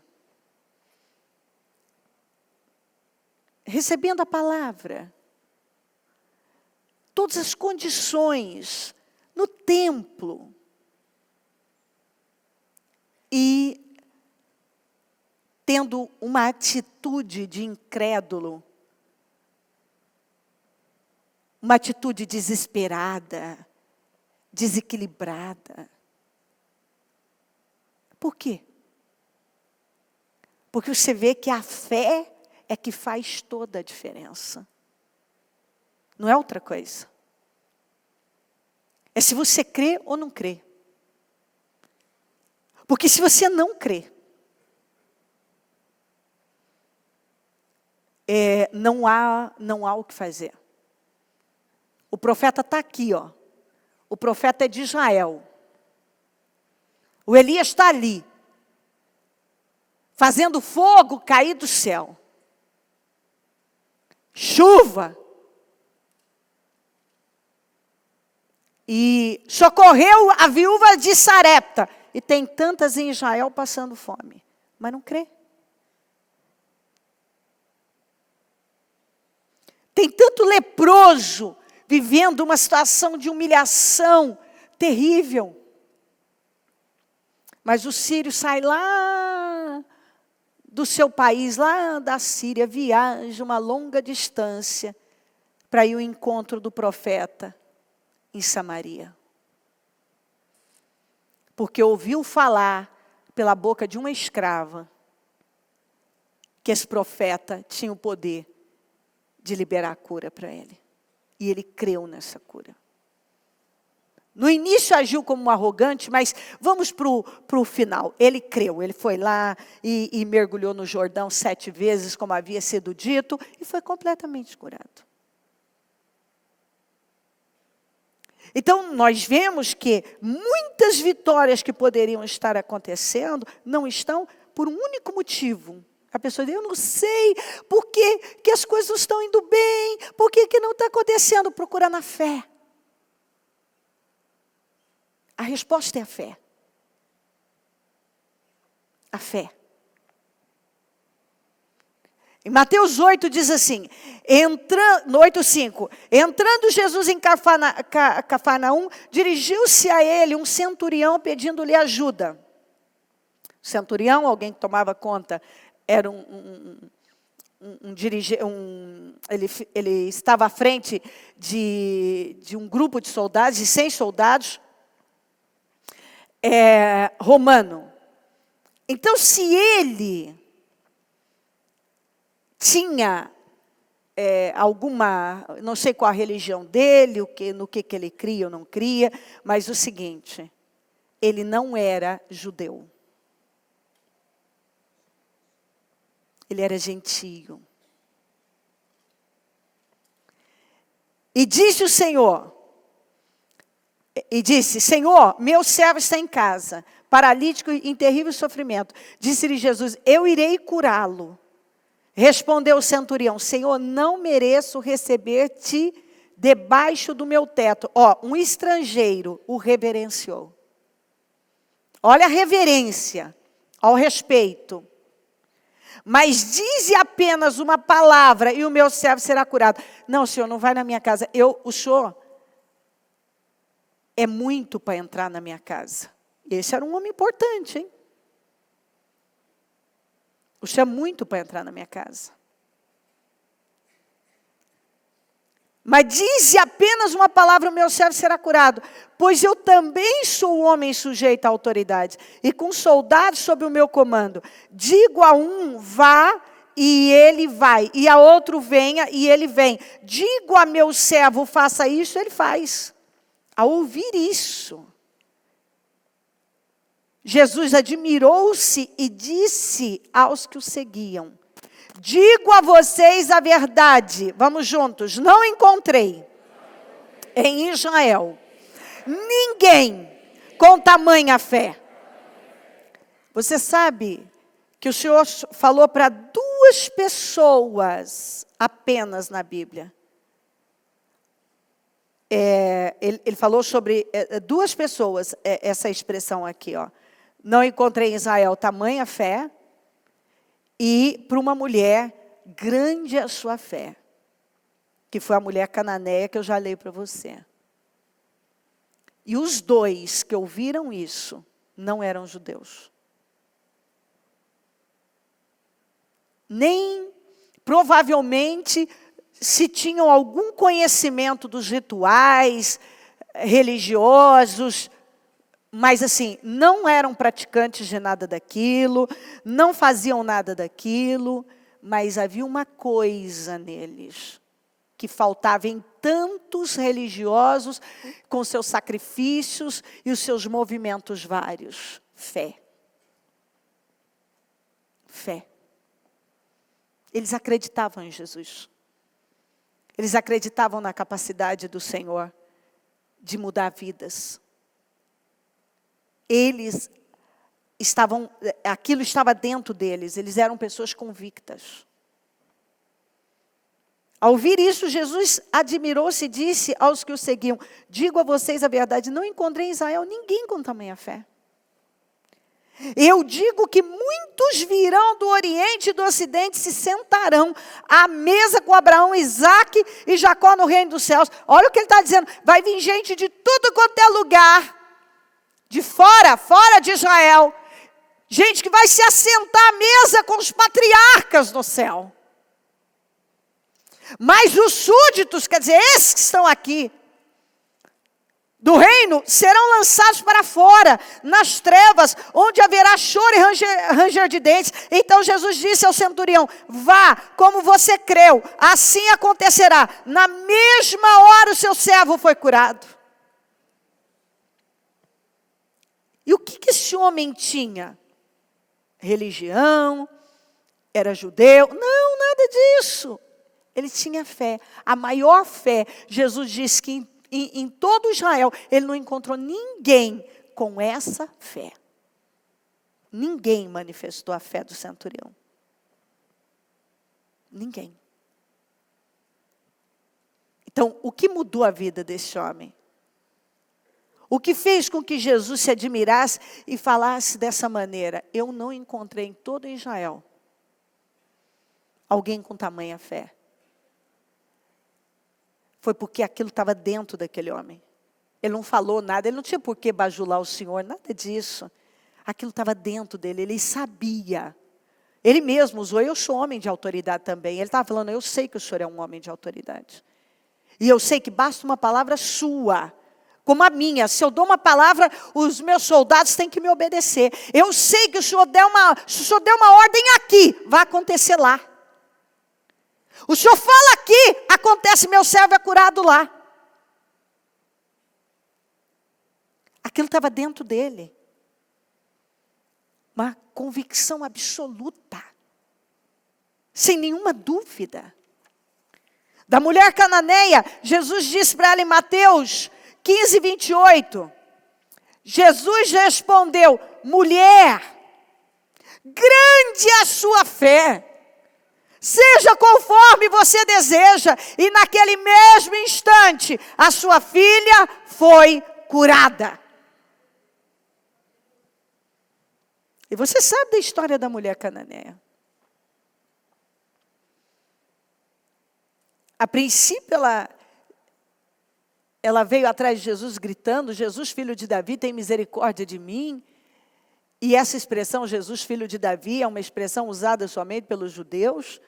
recebendo a palavra, todas as condições no templo, e tendo uma atitude de incrédulo, uma atitude desesperada, desequilibrada. Por quê? Porque você vê que a fé é que faz toda a diferença. Não é outra coisa. É se você crê ou não crê. Porque se você não crê, não há o que fazer. O profeta está aqui, ó. O profeta é de Israel. O Elias está ali, fazendo fogo cair do céu. Chuva. E socorreu a viúva de Sarepta. E tem tantas em Israel passando fome. Mas não crê. Tem tanto leproso vivendo uma situação de humilhação terrível. Mas o sírio sai lá do seu país, lá da Síria, viaja uma longa distância para ir ao encontro do profeta em Samaria. Porque ouviu falar pela boca de uma escrava que esse profeta tinha o poder de liberar a cura para ele. E ele creu nessa cura. No início agiu como um arrogante, mas vamos para o final. Ele creu, ele foi lá e mergulhou no Jordão 7 vezes, como havia sido dito, e foi completamente curado. Então, nós vemos que muitas vitórias que poderiam estar acontecendo, não estão por um único motivo. A pessoa diz, eu não sei por que as coisas não estão indo bem, por que não está acontecendo. Procura na fé. A resposta é a fé. A fé. Em Mateus 8 diz assim, no 8:5, entrando Jesus em Cafarnaum, dirigiu-se a ele um centurião pedindo-lhe ajuda. O centurião, alguém que tomava conta, era ele estava à frente de um grupo de soldados, de 6 soldados, romano. Então, se ele tinha alguma, não sei qual a religião dele, no que ele cria ou não cria, mas o seguinte, ele não era judeu. Ele era gentio. E disse o Senhor, e disse, Senhor, meu servo está em casa, paralítico e em terrível sofrimento. Disse-lhe Jesus, eu irei curá-lo. Respondeu o centurião, Senhor, não mereço receber-te debaixo do meu teto. Um estrangeiro o reverenciou. Olha a reverência ao respeito. Mas dize apenas uma palavra e o meu servo será curado. Não, senhor, não vai na minha casa. O senhor é muito para entrar na minha casa. Esse era um homem importante, hein? O senhor é muito para entrar na minha casa. Mas dize apenas uma palavra, o meu servo será curado. Pois eu também sou homem sujeito à autoridade, e com soldados sob o meu comando. Digo a um, vá, e ele vai. E a outro, venha, e ele vem. Digo a meu servo, faça isso, ele faz. Ao ouvir isso, Jesus admirou-se e disse aos que o seguiam, digo a vocês a verdade, vamos juntos, não encontrei em Israel ninguém com tamanha fé. Você sabe que o Senhor falou para 2 pessoas apenas na Bíblia. Ele falou sobre 2 pessoas, essa expressão aqui, não encontrei em Israel tamanha fé, e para uma mulher, grande a sua fé, que foi a mulher cananeia que eu já leio para você. E os 2 que ouviram isso, não eram judeus. Nem, provavelmente, se tinham algum conhecimento dos rituais religiosos, mas assim, não eram praticantes de nada daquilo, não faziam nada daquilo, mas havia uma coisa neles, que faltava em tantos religiosos, com seus sacrifícios e os seus movimentos vários. Fé. Fé. Eles acreditavam em Jesus. Eles acreditavam na capacidade do Senhor de mudar vidas. Eles estavam, aquilo estava dentro deles, eles eram pessoas convictas. Ao ouvir isso, Jesus admirou-se e disse aos que o seguiam, digo a vocês a verdade, não encontrei em Israel ninguém com tamanha fé. Eu digo que muitos virão do Oriente e do Ocidente, se sentarão à mesa com Abraão, Isaque e Jacó no reino dos céus. Olha o que ele está dizendo, vai vir gente de tudo quanto é lugar, de fora de Israel, gente que vai se assentar à mesa com os patriarcas no céu. Mas os súditos, quer dizer, esses que estão aqui, do reino, serão lançados para fora, nas trevas, onde haverá choro e ranger de dentes. Então Jesus disse ao centurião, vá, como você creu, assim acontecerá. Na mesma hora o seu servo foi curado. E o que esse homem tinha? Religião? Era judeu? Não, nada disso. Ele tinha fé. A maior fé. Jesus disse que em todo Israel, ele não encontrou ninguém com essa fé. Ninguém manifestou a fé do centurião. Ninguém. Então, o que mudou a vida desse homem? O que fez com que Jesus se admirasse e falasse dessa maneira? Eu não encontrei em todo Israel alguém com tamanha fé. Foi porque aquilo estava dentro daquele homem. Ele não falou nada, ele não tinha por que bajular o Senhor, nada disso. Aquilo estava dentro dele, ele sabia. Ele mesmo usou, eu sou homem de autoridade também. Ele estava falando, eu sei que o Senhor é um homem de autoridade. E eu sei que basta uma palavra sua, como a minha. Se eu dou uma palavra, os meus soldados têm que me obedecer. Eu sei que o Senhor deu uma ordem aqui, vai acontecer lá. O Senhor fala aqui, acontece, meu servo é curado lá. Aquilo estava dentro dele. Uma convicção absoluta. Sem nenhuma dúvida. Da mulher cananeia, Jesus disse para ela em Mateus, 15, 28. Jesus respondeu: mulher, grande é a sua fé. Seja conforme você deseja. E naquele mesmo instante, a sua filha foi curada. E você sabe da história da mulher cananeia. A princípio, ela veio atrás de Jesus gritando: Jesus, filho de Davi, tem misericórdia de mim. E essa expressão, Jesus, filho de Davi, é uma expressão usada somente pelos judeus.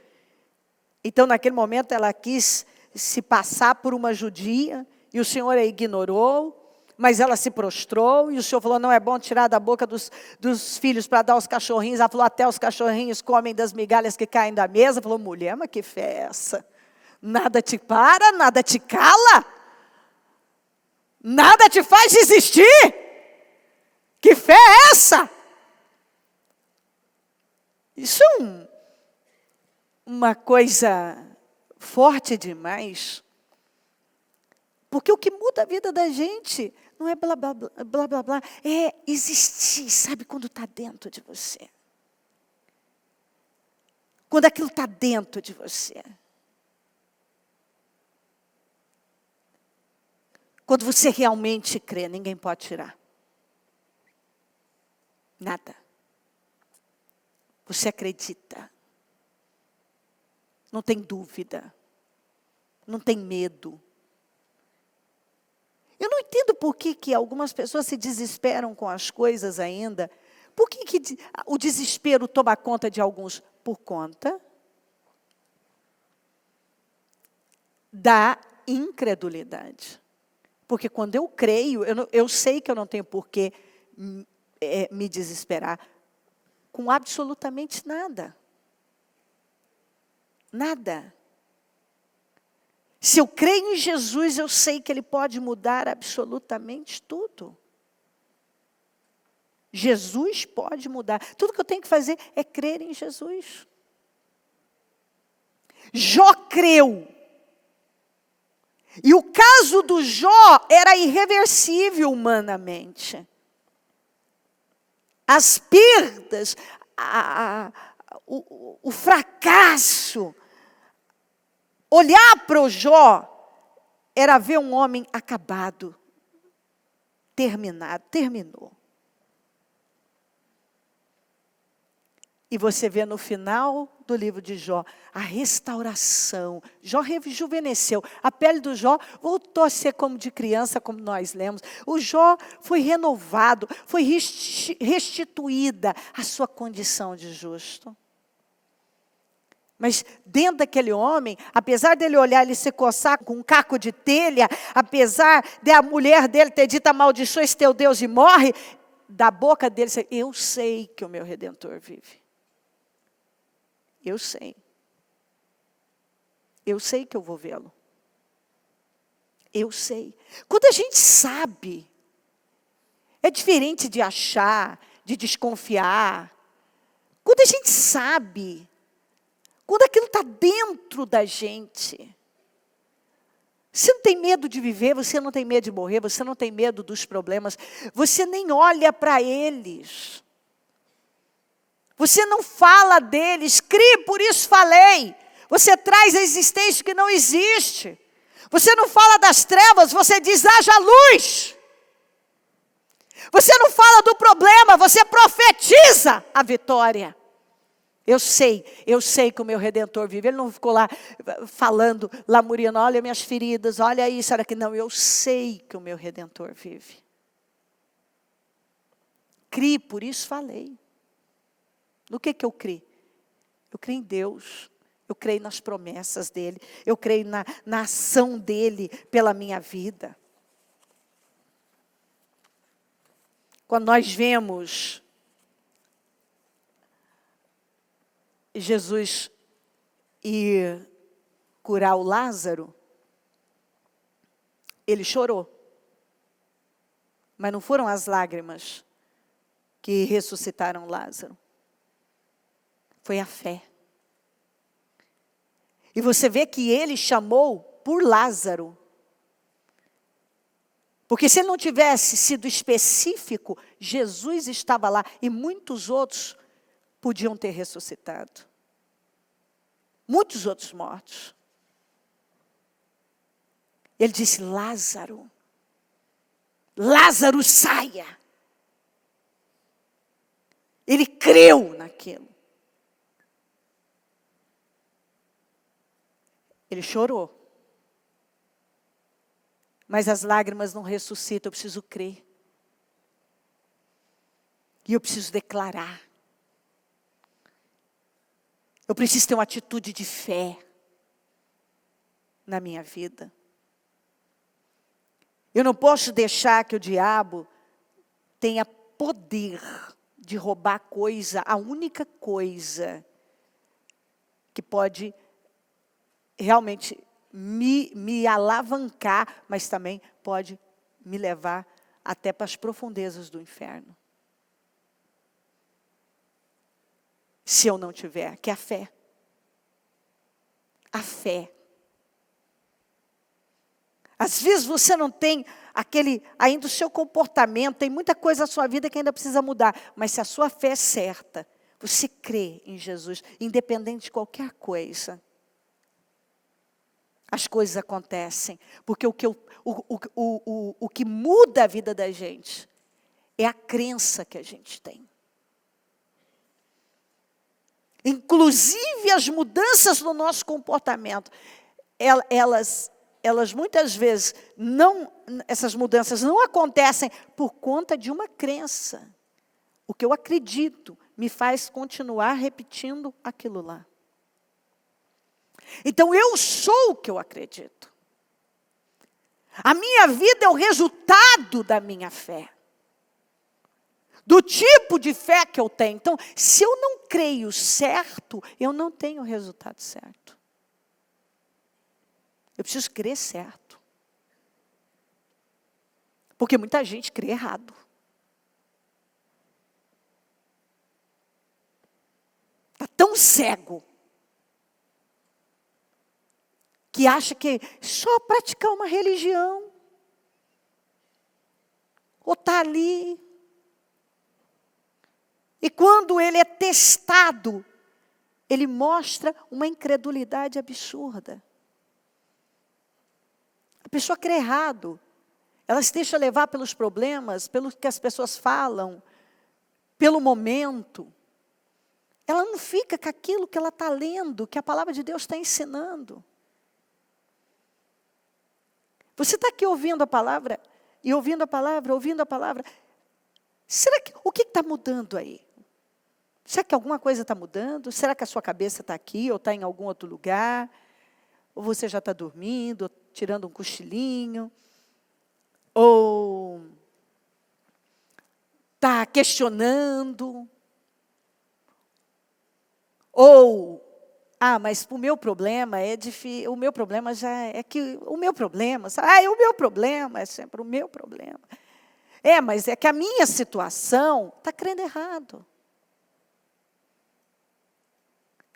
Então, naquele momento, ela quis se passar por uma judia, e o Senhor a ignorou, mas ela se prostrou, e o Senhor falou: não é bom tirar da boca dos filhos para dar aos cachorrinhos. Ela falou: até os cachorrinhos comem das migalhas que caem da mesa. Falou: mulher, mas que fé é essa? Nada te para, nada te cala, nada te faz desistir. Que fé é essa? Isso é uma coisa forte demais. Porque o que muda a vida da gente não é blá, blá, blá, blá, blá, blá, é existir, sabe, quando está dentro de você. Quando aquilo está dentro de você. Quando você realmente crê, ninguém pode tirar. Nada. Você acredita. Não tem dúvida. Não tem medo. Eu não entendo por que algumas pessoas se desesperam com as coisas ainda. Por que o desespero toma conta de alguns? Por conta da incredulidade. Porque quando eu creio, eu sei que eu não tenho por que me desesperar com absolutamente nada. Nada. Se eu creio em Jesus, eu sei que Ele pode mudar absolutamente tudo. Jesus pode mudar. Tudo que eu tenho que fazer é crer em Jesus. Jó creu. E o caso do Jó era irreversível humanamente. As perdas, o fracasso. Olhar para o Jó era ver um homem acabado, terminou. E você vê no final do livro de Jó, a restauração. Jó rejuvenesceu. A pele do Jó voltou a ser como de criança, como nós lemos. O Jó foi renovado, foi restituída a sua condição de justo. Mas dentro daquele homem, apesar dele olhar, ele se coçar com um caco de telha, apesar de a mulher dele ter dito: amaldiçoa esse teu Deus e morre, da boca dele, eu sei que o meu Redentor vive. Eu sei. Eu sei que eu vou vê-lo. Eu sei. Quando a gente sabe, é diferente de achar, de desconfiar. Quando a gente sabe, quando aquilo está dentro da gente, você não tem medo de viver, você não tem medo de morrer, você não tem medo dos problemas, você nem olha para eles. Você não fala deles, crie, por isso falei. Você traz a existência que não existe. Você não fala das trevas, você diz: haja luz. Você não fala do problema, você profetiza a vitória. Eu sei que o meu Redentor vive. Ele não ficou lá falando, lamuriando: olha minhas feridas, olha isso, olha aqui. Não, eu sei que o meu Redentor vive. Crie, por isso falei. No que eu criei? Eu creio em Deus. Eu creio nas promessas dEle. Eu creio na ação dEle pela minha vida. Quando nós vemos Jesus ir curar o Lázaro, ele chorou. Mas não foram as lágrimas que ressuscitaram Lázaro. Foi a fé. E você vê que ele chamou por Lázaro. Porque se ele não tivesse sido específico, Jesus estava lá e muitos outros podiam ter ressuscitado. Muitos outros mortos. Ele disse, Lázaro, Lázaro saia. Ele creu naquilo. Ele chorou. Mas as lágrimas não ressuscitam, eu preciso crer. E eu preciso declarar. Eu preciso ter uma atitude de fé na minha vida. Eu não posso deixar que o diabo tenha poder de roubar coisa, a única coisa que pode realmente me alavancar, mas também pode me levar até para as profundezas do inferno. Se eu não tiver, que é a fé. A fé. Às vezes você não tem ainda o seu comportamento, tem muita coisa na sua vida que ainda precisa mudar, mas se a sua fé é certa, você crê em Jesus, independente de qualquer coisa, as coisas acontecem, porque o que muda a vida da gente é a crença que a gente tem. Inclusive as mudanças no nosso comportamento, elas muitas vezes essas mudanças não acontecem por conta de uma crença. O que eu acredito me faz continuar repetindo aquilo lá. Então eu sou o que eu acredito. A minha vida é o resultado da minha fé. Do tipo de fé que eu tenho. Então, se eu não creio certo, eu não tenho o resultado certo. Eu preciso crer certo. Porque muita gente crê errado. Está tão cego que acha que só praticar uma religião, ou está ali, e quando ele é testado, ele mostra uma incredulidade absurda. A pessoa crê errado, ela se deixa levar pelos problemas, pelo que as pessoas falam, pelo momento. Ela não fica com aquilo que ela está lendo, que a palavra de Deus está ensinando. Você está aqui ouvindo a palavra, e ouvindo a palavra, ouvindo a palavra. O que está mudando aí? Será que alguma coisa está mudando? Será que a sua cabeça está aqui, ou está em algum outro lugar? Ou você já está dormindo, ou tirando um cochilinho? Ou está questionando? Ou... mas o meu problema é difícil, o meu problema já é que, o meu problema, o meu problema é sempre o meu problema. Mas é que a minha situação está crendo errado.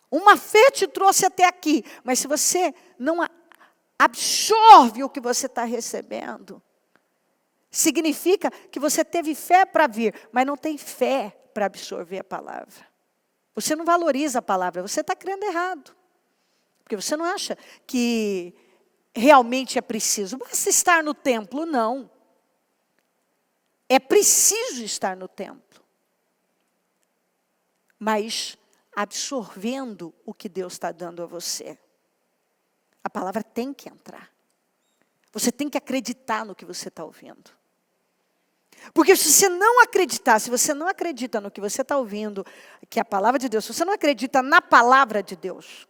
Uma fé te trouxe até aqui, mas se você não absorve o que você está recebendo, significa que você teve fé para vir, mas não tem fé para absorver a palavra. Você não valoriza a palavra, você está crendo errado. Porque você não acha que realmente é preciso. Basta estar no templo, não. É preciso estar no templo. Mas absorvendo o que Deus está dando a você. A palavra tem que entrar. Você tem que acreditar no que você está ouvindo. Porque se você não acreditar, se você não acredita no que você está ouvindo, que é a palavra de Deus, se você não acredita na palavra de Deus,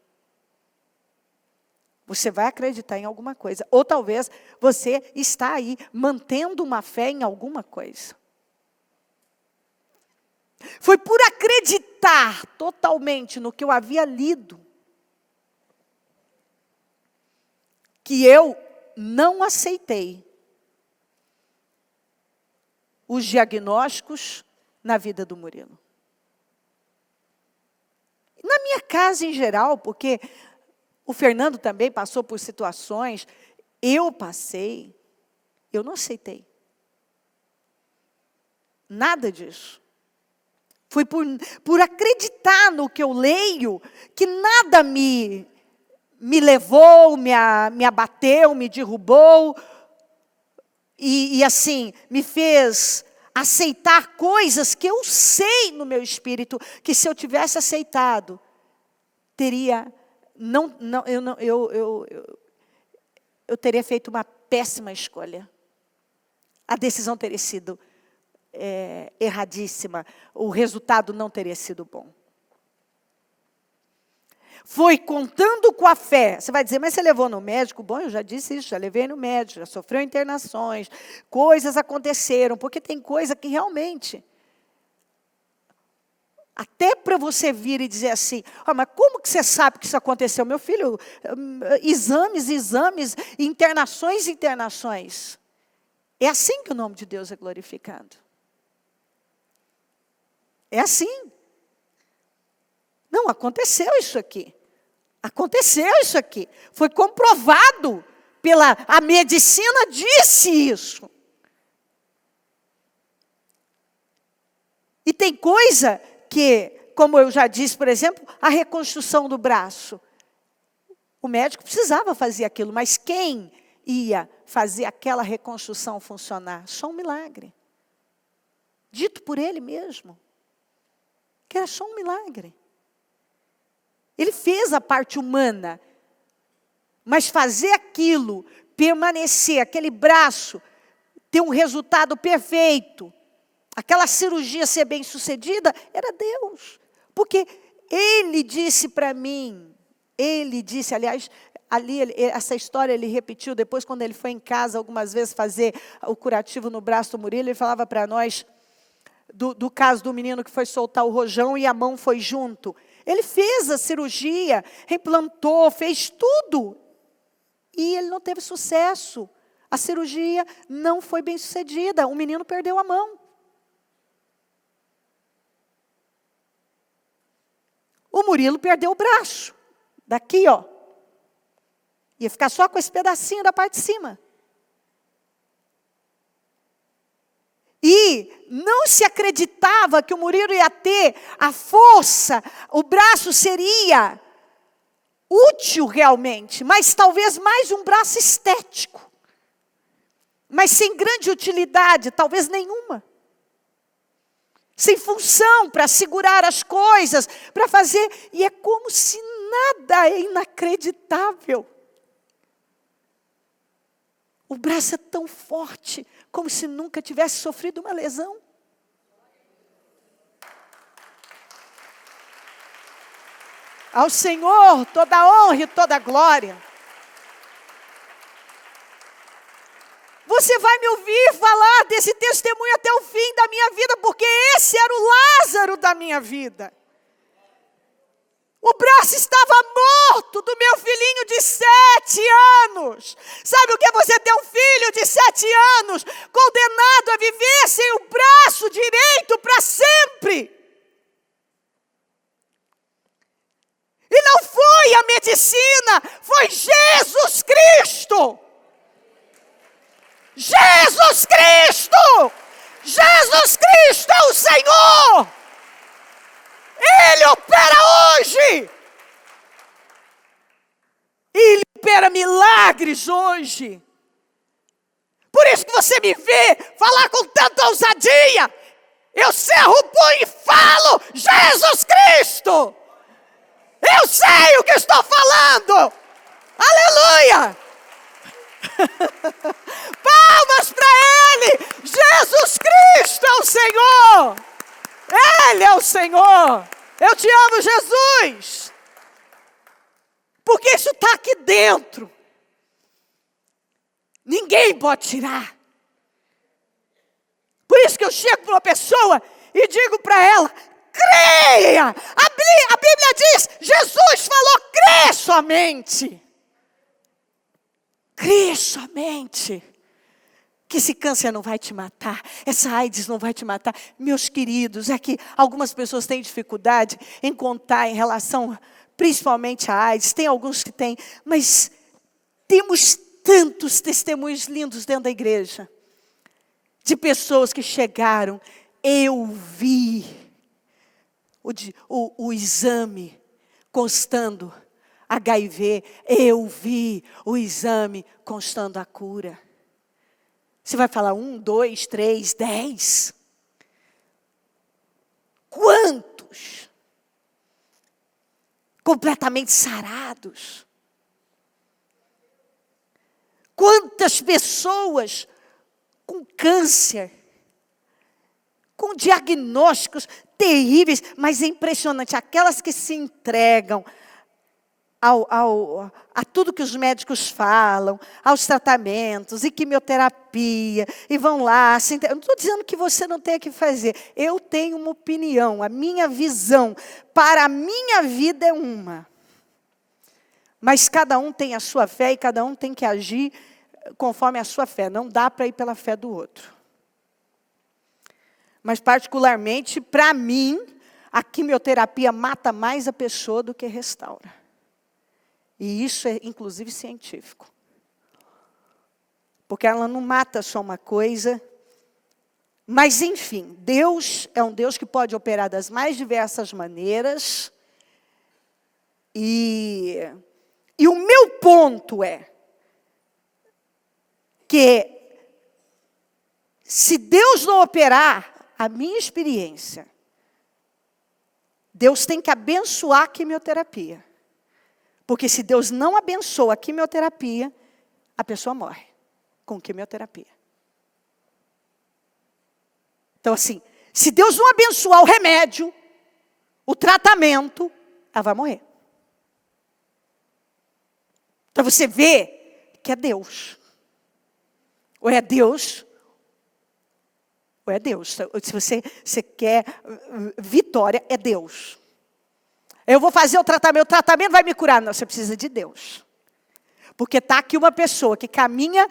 você vai acreditar em alguma coisa. Ou talvez você está aí mantendo uma fé em alguma coisa. Foi por acreditar totalmente no que eu havia lido, que eu não aceitei os diagnósticos na vida do Murilo. Na minha casa em geral, porque o Fernando também passou por situações, eu passei, eu não aceitei. Nada disso. Foi por acreditar no que eu leio, que nada me levou, me abateu, me derrubou, e assim, me fez aceitar coisas que eu sei no meu espírito, que se eu tivesse aceitado, eu teria feito uma péssima escolha. A decisão teria sido erradíssima, o resultado não teria sido bom. Foi contando com a fé. Você vai dizer, mas você levou no médico? Bom, eu já disse isso, já levei no médico, já sofreu internações, coisas aconteceram, porque tem coisa que realmente, até para você vir e dizer assim, mas como que você sabe que isso aconteceu? Meu filho, exames, internações. É assim que o nome de Deus é glorificado. É assim. Não, aconteceu isso aqui. Aconteceu isso aqui. Foi comprovado a medicina disse isso. E tem coisa que, como eu já disse, por exemplo, a reconstrução do braço. O médico precisava fazer aquilo, mas quem ia fazer aquela reconstrução funcionar? Só um milagre. Dito por ele mesmo. Que era só um milagre. Ele fez a parte humana, mas fazer aquilo, permanecer, aquele braço, ter um resultado perfeito, aquela cirurgia ser bem sucedida, era Deus. Porque Ele disse para mim, aliás, ali, essa história ele repetiu depois, quando ele foi em casa algumas vezes fazer o curativo no braço do Murilo, ele falava para nós, do caso do menino que foi soltar o rojão e a mão foi junto. Ele fez a cirurgia, implantou, fez tudo. E ele não teve sucesso. A cirurgia não foi bem sucedida. O menino perdeu a mão. O Murilo perdeu o braço. Daqui, ó. Ia ficar só com esse pedacinho da parte de cima. E não se acreditava que o Murilo ia ter a força, o braço seria útil realmente, mas talvez mais um braço estético. Mas sem grande utilidade, talvez nenhuma. Sem função para segurar as coisas, para fazer. E é como se nada é inacreditável. O braço é tão forte, como se nunca tivesse sofrido uma lesão. Ao Senhor toda a honra e toda a glória. Você vai me ouvir falar desse testemunho até o fim da minha vida, porque esse era o Lázaro da minha vida. O braço estava morto do meu filhinho de 7 anos. Sabe o que é você ter um filho de 7 anos, condenado a viver sem o braço direito para sempre? E não foi a medicina, foi Jesus Cristo. Jesus Cristo! Jesus Cristo é o Senhor! Ele opera hoje! Ele opera milagres hoje! Por isso que você me vê falar com tanta ousadia. Eu cerro o punho e falo, Jesus Cristo! Eu sei o que estou falando! Aleluia! Palmas para Ele! Jesus Cristo é o Senhor! Ele é o Senhor! Eu te amo, Jesus! Porque isso está aqui dentro. Ninguém pode tirar. Por isso que eu chego para uma pessoa e digo para ela, creia! A Bíblia diz, Jesus falou, crê somente. Crê somente. Que esse câncer não vai te matar, essa AIDS não vai te matar. Meus queridos, é que algumas pessoas têm dificuldade em contar em relação, principalmente à AIDS. Tem alguns que têm, mas temos tantos testemunhos lindos dentro da igreja. De pessoas que chegaram eu vi o exame constando HIV, eu vi o exame constando a cura. Você vai falar 1, 2, 3, 10? Quantos? Completamente sarados. Quantas pessoas com câncer, com diagnósticos terríveis, mas é impressionante, aquelas que se entregam a tudo que os médicos falam, aos tratamentos e quimioterapia, e vão lá. Eu não estou dizendo que você não tenha que fazer. Eu tenho uma opinião, a minha visão para a minha vida é uma. Mas cada um tem a sua fé e cada um tem que agir conforme a sua fé. Não dá para ir pela fé do outro. Mas particularmente, para mim, a quimioterapia mata mais a pessoa do que restaura. E isso é, inclusive, científico. Porque ela não mata só uma coisa. Mas, enfim, Deus é um Deus que pode operar das mais diversas maneiras. E o meu ponto é que, se Deus não operar, a minha experiência, Deus tem que abençoar a quimioterapia. Porque se Deus não abençoa a quimioterapia, a pessoa morre com quimioterapia. Então, assim, se Deus não abençoar o remédio, o tratamento, ela vai morrer. Então você vê que é Deus. Ou é Deus, ou é Deus. Se você quer vitória, é Deus. Eu vou fazer o tratamento vai me curar. Não, você precisa de Deus. Porque está aqui uma pessoa que caminha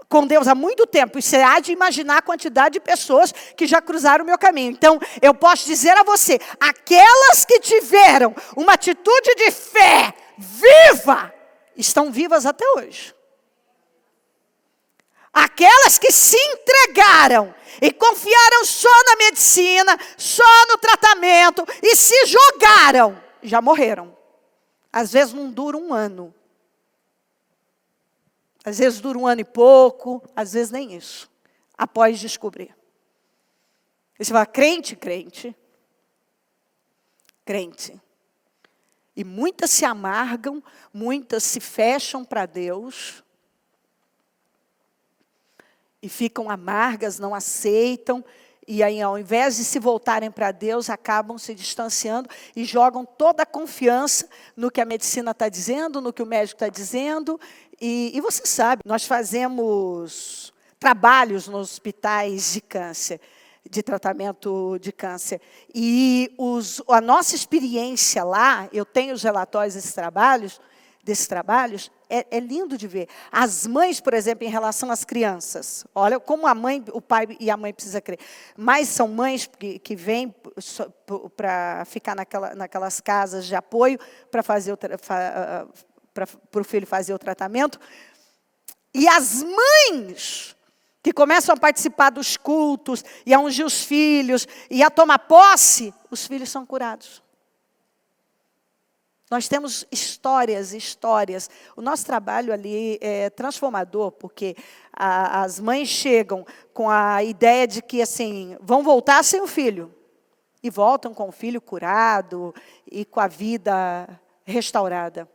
com Deus há muito tempo. E você há de imaginar a quantidade de pessoas que já cruzaram o meu caminho. Então, eu posso dizer a você, aquelas que tiveram uma atitude de fé viva, estão vivas até hoje. Aquelas que se entregaram e confiaram só na medicina, só no tratamento e se jogaram, já morreram. Às vezes não dura um ano. Às vezes dura um ano e pouco, às vezes nem isso. Após descobrir. E você fala, crente. E muitas se amargam, muitas se fecham para Deus. E ficam amargas, não aceitam. E aí, ao invés de se voltarem para Deus, acabam se distanciando e jogam toda a confiança no que a medicina está dizendo, no que o médico está dizendo. E você sabe, nós fazemos trabalhos nos hospitais de câncer, de tratamento de câncer. E a nossa experiência lá, eu tenho os relatórios desses trabalhos, é lindo de ver. As mães, por exemplo, em relação às crianças. Olha como o pai e a mãe precisam crer. Mas são mães que vêm para ficar naquelas casas de apoio para o filho fazer o tratamento. E as mães que começam a participar dos cultos e a ungir os filhos e a tomar posse, os filhos são curados. Nós temos histórias. O nosso trabalho ali é transformador, porque as mães chegam com a ideia de que, assim, vão voltar sem o filho. E voltam com o filho curado e com a vida restaurada.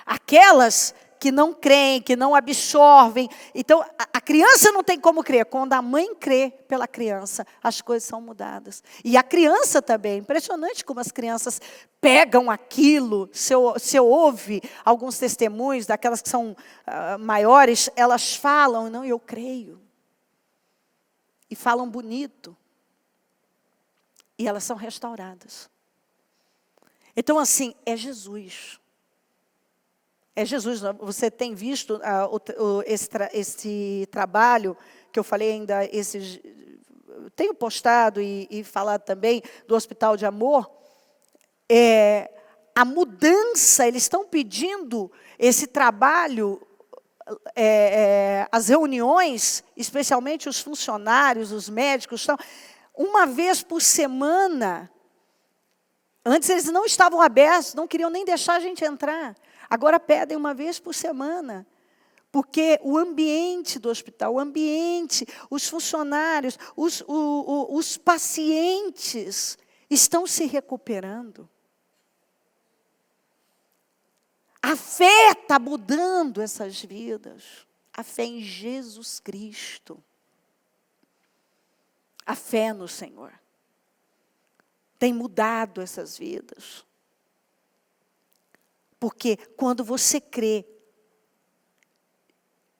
Aquelas que não creem, que não absorvem. Então, a criança não tem como crer. Quando a mãe crê pela criança, as coisas são mudadas. E a criança também. Impressionante como as crianças pegam aquilo. Se eu ouve alguns testemunhos, daquelas que são maiores, elas falam, não, eu creio. E falam bonito. E elas são restauradas. Então, assim, é Jesus. É Jesus. Você tem visto esse trabalho que eu falei ainda, tenho postado e falado também do Hospital de Amor. A mudança, eles estão pedindo esse trabalho as reuniões, especialmente os funcionários, os médicos, estão uma vez por semana. Antes eles não estavam abertos, não queriam nem deixar a gente entrar. Agora pedem uma vez por semana. Porque o ambiente do hospital, o ambiente, os funcionários, os pacientes estão se recuperando. A fé está mudando essas vidas. A fé em Jesus Cristo. A fé no Senhor. Tem mudado essas vidas. Porque quando você crê,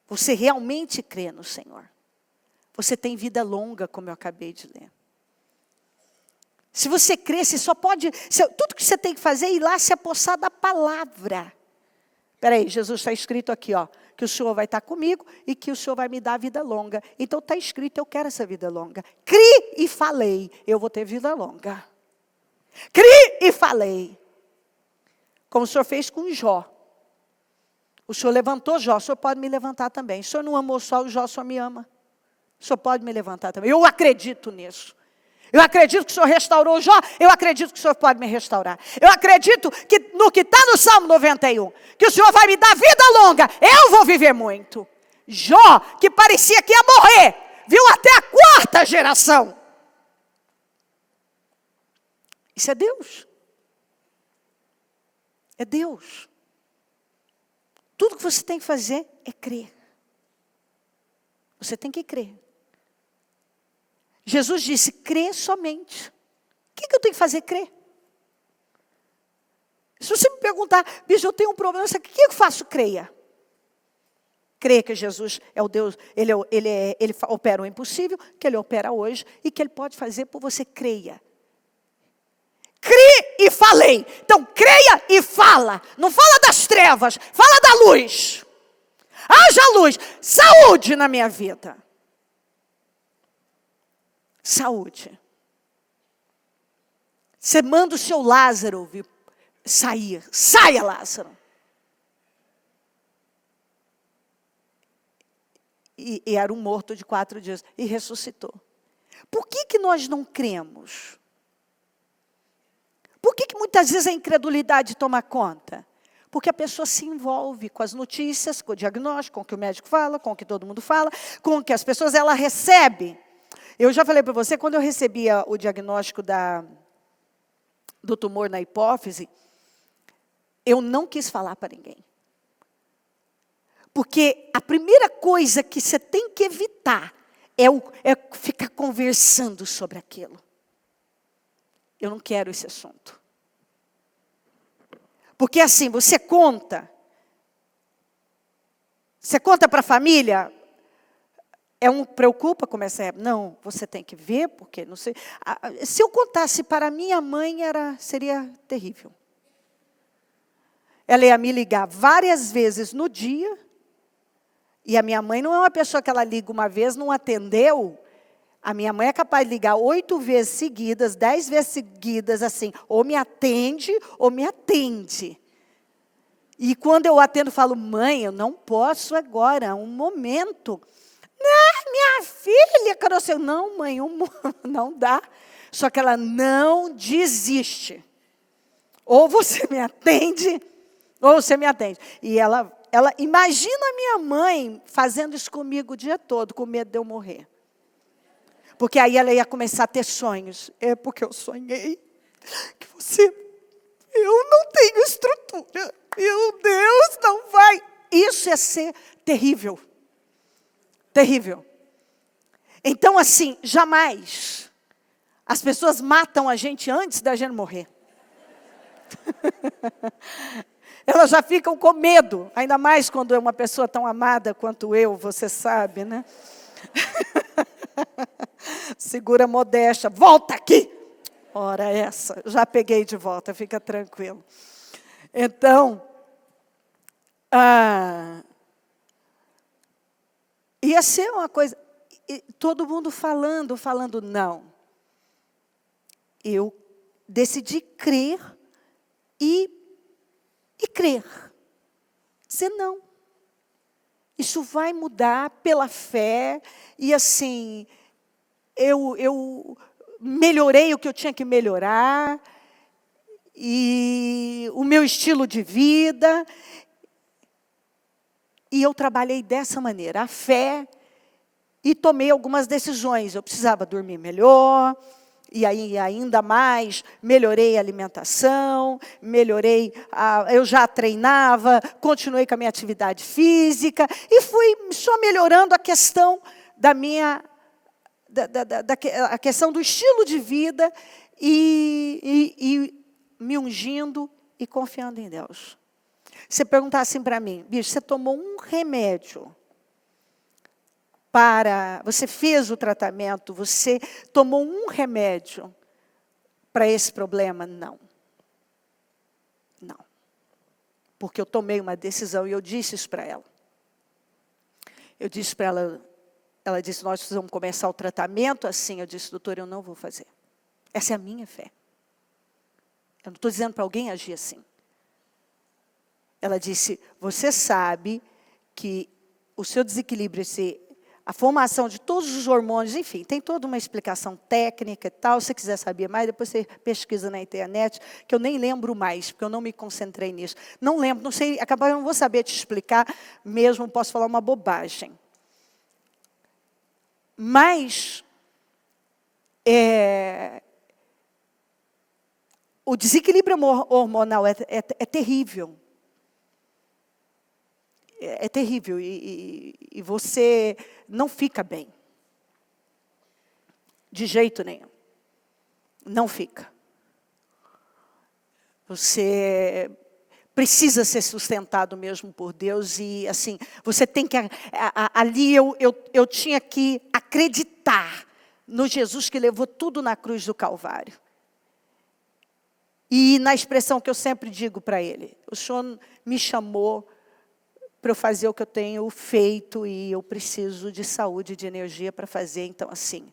você realmente crê no Senhor, você tem vida longa, como eu acabei de ler. Se você crê, você só pode... tudo que você tem que fazer é ir lá se apossar da palavra. Espera aí, Jesus está escrito aqui, ó, que o Senhor vai estar comigo e que o Senhor vai me dar vida longa. Então está escrito, eu quero essa vida longa. Crie e falei, eu vou ter vida longa. Crie e falei. Como o Senhor fez com Jó. O Senhor levantou Jó, o Senhor pode me levantar também. O Senhor não amou só o Jó, o Senhor me ama. O Senhor pode me levantar também. Eu acredito nisso. Eu acredito que o Senhor restaurou Jó, eu acredito que o Senhor pode me restaurar. Eu acredito que no que está no Salmo 91, que o Senhor vai me dar vida longa, eu vou viver muito. Jó, que parecia que ia morrer, viu até a 4ª geração. Isso é Deus. É Deus. Tudo que você tem que fazer é crer. Você tem que crer. Jesus disse, crê somente. O que eu tenho que fazer? Crer. Se você me perguntar, bicho, eu tenho um problema, o que eu faço? Creia. Creia que Jesus é o Deus, ele opera o impossível, que Ele opera hoje, e que Ele pode fazer por você. Creia. Crie e falei. Então, creia e fala. Não fala das trevas, fala da luz. Haja luz, saúde na minha vida. Saúde. Você manda o seu Lázaro sair. Saia, Lázaro. E era um morto de 4 dias. E ressuscitou. Por que nós não cremos? Por que muitas vezes a incredulidade toma conta? Porque a pessoa se envolve com as notícias, com o diagnóstico, com o que o médico fala, com o que todo mundo fala, com o que as pessoas, ela recebe. Eu já falei para você, quando eu recebia o diagnóstico do tumor na hipófise, eu não quis falar para ninguém. Porque a primeira coisa que você tem que evitar é ficar conversando sobre aquilo. Eu não quero esse assunto. Porque assim, você conta para a família, preocupa começar, não, você tem que ver, porque não sei. Se eu contasse para minha mãe, seria terrível. Ela ia me ligar várias vezes no dia, e a minha mãe não é uma pessoa que ela liga uma vez, não atendeu. A minha mãe é capaz de ligar 8 vezes seguidas, 10 vezes seguidas, assim, ou me atende, ou me atende. E quando eu atendo, eu falo, mãe, eu não posso agora, um momento. Não, minha filha, eu não, mãe, não dá. Só que ela não desiste. Ou você me atende, ou você me atende. E ela imagina a minha mãe fazendo isso comigo o dia todo, com medo de eu morrer. Porque aí ela ia começar a ter sonhos. É porque eu sonhei que eu não tenho estrutura. Meu Deus, não vai. Isso ia ser terrível. Terrível. Então, assim, jamais. As pessoas matam a gente antes da gente morrer. Elas já ficam com medo. Ainda mais quando é uma pessoa tão amada quanto eu, você sabe, né? Segura a modéstia. Volta aqui. Ora essa. Já peguei de volta, fica tranquilo. Então, ia ser uma coisa, todo mundo falando, não. Eu decidi crer e crer. Dizer não. Isso vai mudar pela fé. E assim, eu melhorei o que eu tinha que melhorar. E o meu estilo de vida. E eu trabalhei dessa maneira, a fé, e tomei algumas decisões. Eu precisava dormir melhor, e aí ainda mais, melhorei a alimentação, eu já treinava, continuei com a minha atividade física, e fui só melhorando a questão a questão do estilo de vida, e me ungindo e confiando em Deus. Você perguntar assim para mim, bicho, você tomou um remédio você fez o tratamento, você tomou um remédio para esse problema? Não. Não. Porque eu tomei uma decisão e eu disse isso para ela. Eu disse para ela disse, nós precisamos começar o tratamento assim. Eu disse, doutora, eu não vou fazer. Essa é a minha fé. Eu não estou dizendo para alguém agir assim. Ela disse, você sabe que o seu desequilíbrio, a formação de todos os hormônios, enfim, tem toda uma explicação técnica e tal. Se você quiser saber mais, depois você pesquisa na internet, que eu nem lembro mais, porque eu não me concentrei nisso. Não lembro, não sei, eu não vou saber te explicar mesmo, posso falar uma bobagem. Mas, o desequilíbrio hormonal é terrível. É terrível e você não fica bem. De jeito nenhum. Não fica. Você precisa ser sustentado mesmo por Deus e assim, você tem que, ali eu tinha que acreditar no Jesus que levou tudo na cruz do Calvário. E na expressão que eu sempre digo para ele, o Senhor me chamou para eu fazer o que eu tenho feito e eu preciso de saúde, de energia para fazer. Então, assim,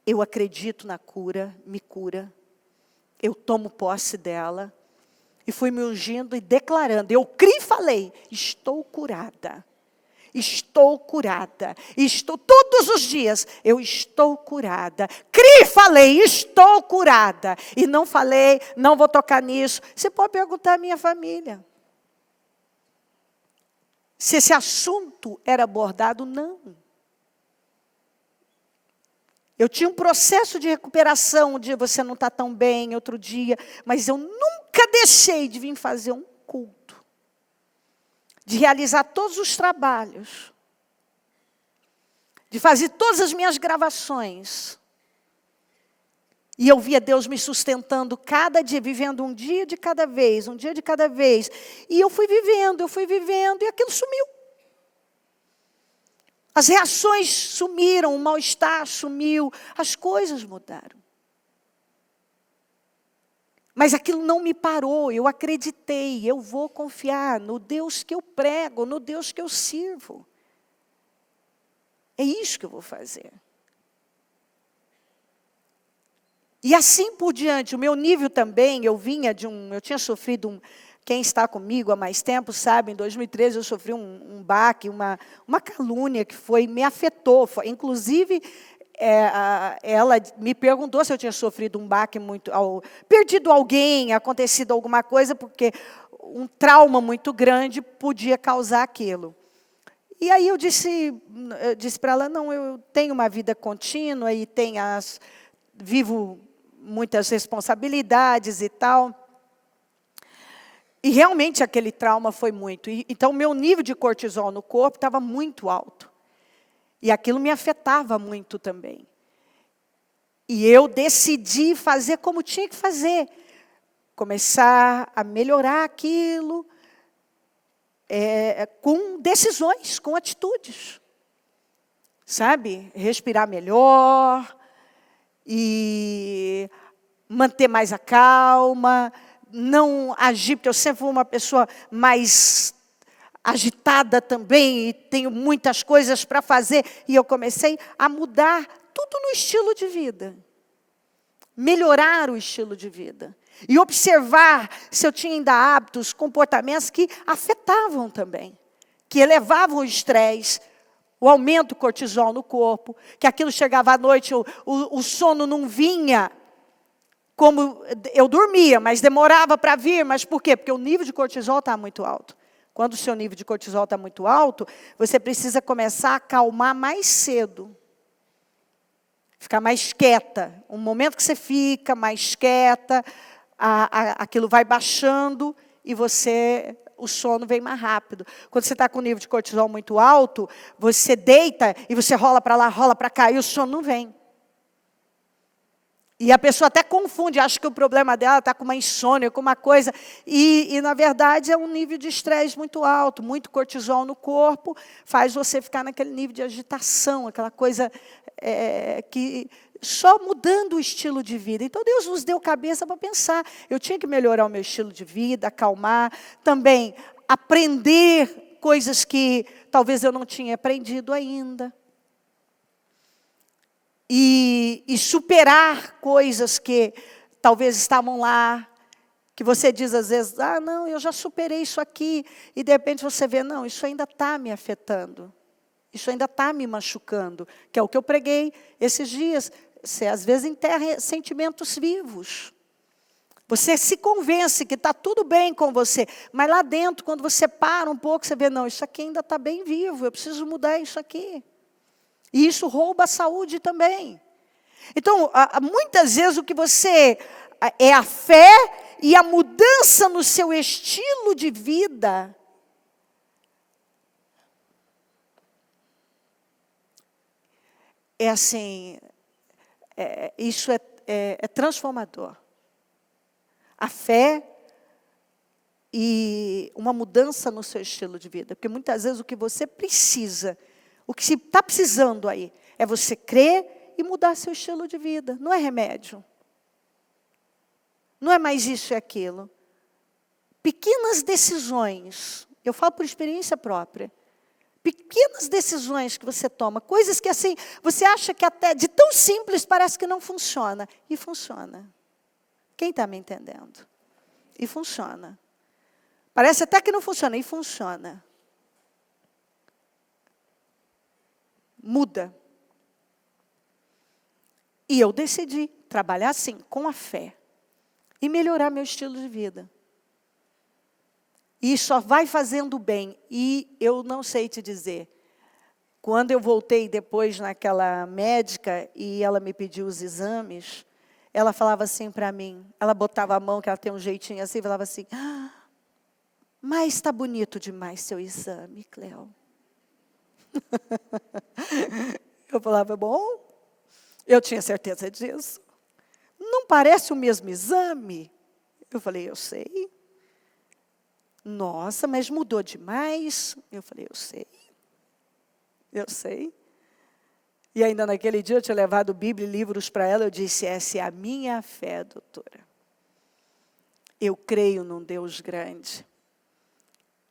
eu acredito na cura, me cura, eu tomo posse dela e fui me ungindo e declarando. Eu criei e falei, estou curada. Estou curada. Todos os dias, eu estou curada. Criei e falei, estou curada. E não falei, não vou tocar nisso. Você pode perguntar à minha família. Se esse assunto era abordado, não. Eu tinha um processo de recuperação, um dia você não está tão bem, outro dia, mas eu nunca deixei de vir fazer um culto, de realizar todos os trabalhos, de fazer todas as minhas gravações. E eu via Deus me sustentando cada dia, vivendo um dia de cada vez, um dia de cada vez. E eu fui vivendo, e aquilo sumiu. As reações sumiram, o mal-estar sumiu, as coisas mudaram. Mas aquilo não me parou, eu acreditei, eu vou confiar no Deus que eu prego, no Deus que eu sirvo. É isso que eu vou fazer. E assim por diante, o meu nível também, eu tinha sofrido quem está comigo há mais tempo sabe, em 2013 eu sofri um baque, uma calúnia que me afetou. Inclusive, ela me perguntou se eu tinha sofrido um baque perdido alguém, acontecido alguma coisa, porque um trauma muito grande podia causar aquilo. E aí eu disse para ela, não, eu tenho uma vida contínua e vivo muitas responsabilidades e tal. E realmente aquele trauma foi muito. Então, meu nível de cortisol no corpo estava muito alto. E aquilo me afetava muito também. E eu decidi fazer como tinha que fazer. Começar a melhorar aquilo com decisões, com atitudes. Sabe? Respirar melhor e manter mais a calma, não agir, porque eu sempre fui uma pessoa mais agitada também, e tenho muitas coisas para fazer, e eu comecei a mudar tudo no estilo de vida. Melhorar o estilo de vida. E observar se eu tinha ainda hábitos, comportamentos que afetavam também. que elevavam o estresse, o aumento do cortisol no corpo, que aquilo chegava à noite, o sono não vinha como eu dormia, mas demorava para vir. Mas por quê? Porque o nível de cortisol está muito alto. Quando o seu nível de cortisol está muito alto, você precisa começar a acalmar mais cedo. Ficar mais quieta. Um momento que você fica mais quieta, aquilo vai baixando e o sono vem mais rápido. Quando você está com o nível de cortisol muito alto, você deita e você rola para lá, rola para cá, e o sono não vem. E a pessoa até confunde, acha que o problema dela está com uma insônia, com uma coisa. E, na verdade, é um nível de estresse muito alto. Muito cortisol no corpo faz você ficar naquele nível de agitação, aquela coisa que só mudando o estilo de vida. Então, Deus nos deu cabeça para pensar. Eu tinha que melhorar o meu estilo de vida, acalmar. Também aprender coisas que talvez eu não tinha aprendido ainda. E superar coisas que talvez estavam lá, que você diz às vezes, não, eu já superei isso aqui, e de repente você vê, não, isso ainda está me afetando, isso ainda está me machucando, que é o que eu preguei esses dias. Você às vezes enterra sentimentos vivos. Você se convence que está tudo bem com você, mas lá dentro, quando você para um pouco, você vê, não, isso aqui ainda está bem vivo, eu preciso mudar isso aqui. E isso rouba a saúde também. Então, muitas vezes o que você é a fé e a mudança no seu estilo de vida. É assim, isso é transformador. A fé e uma mudança no seu estilo de vida. Porque muitas vezes o que você precisa, o que está precisando aí, é você crer e mudar seu estilo de vida. Não é remédio. Não é mais isso e aquilo. Pequenas decisões, eu falo por experiência própria. Pequenas decisões que você toma, coisas que assim, você acha que até de tão simples parece que não funciona. E funciona. Quem está me entendendo? E funciona. Parece até que não funciona, e funciona. Muda. E eu decidi trabalhar assim, com a fé. E melhorar meu estilo de vida. E só vai fazendo bem. E eu não sei te dizer. Quando eu voltei depois naquela médica e ela me pediu os exames, ela falava assim para mim, ela botava a mão, que ela tem um jeitinho assim, falava assim, mas está bonito demais seu exame, Cleo. Eu falava, bom, eu tinha certeza disso. Não parece o mesmo exame? Eu falei, eu sei. Nossa, mas mudou demais. Eu falei, eu sei. Eu sei. E ainda naquele dia eu tinha levado Bíblia e livros para ela. Eu disse, essa é a minha fé, doutora. Eu creio num Deus grande.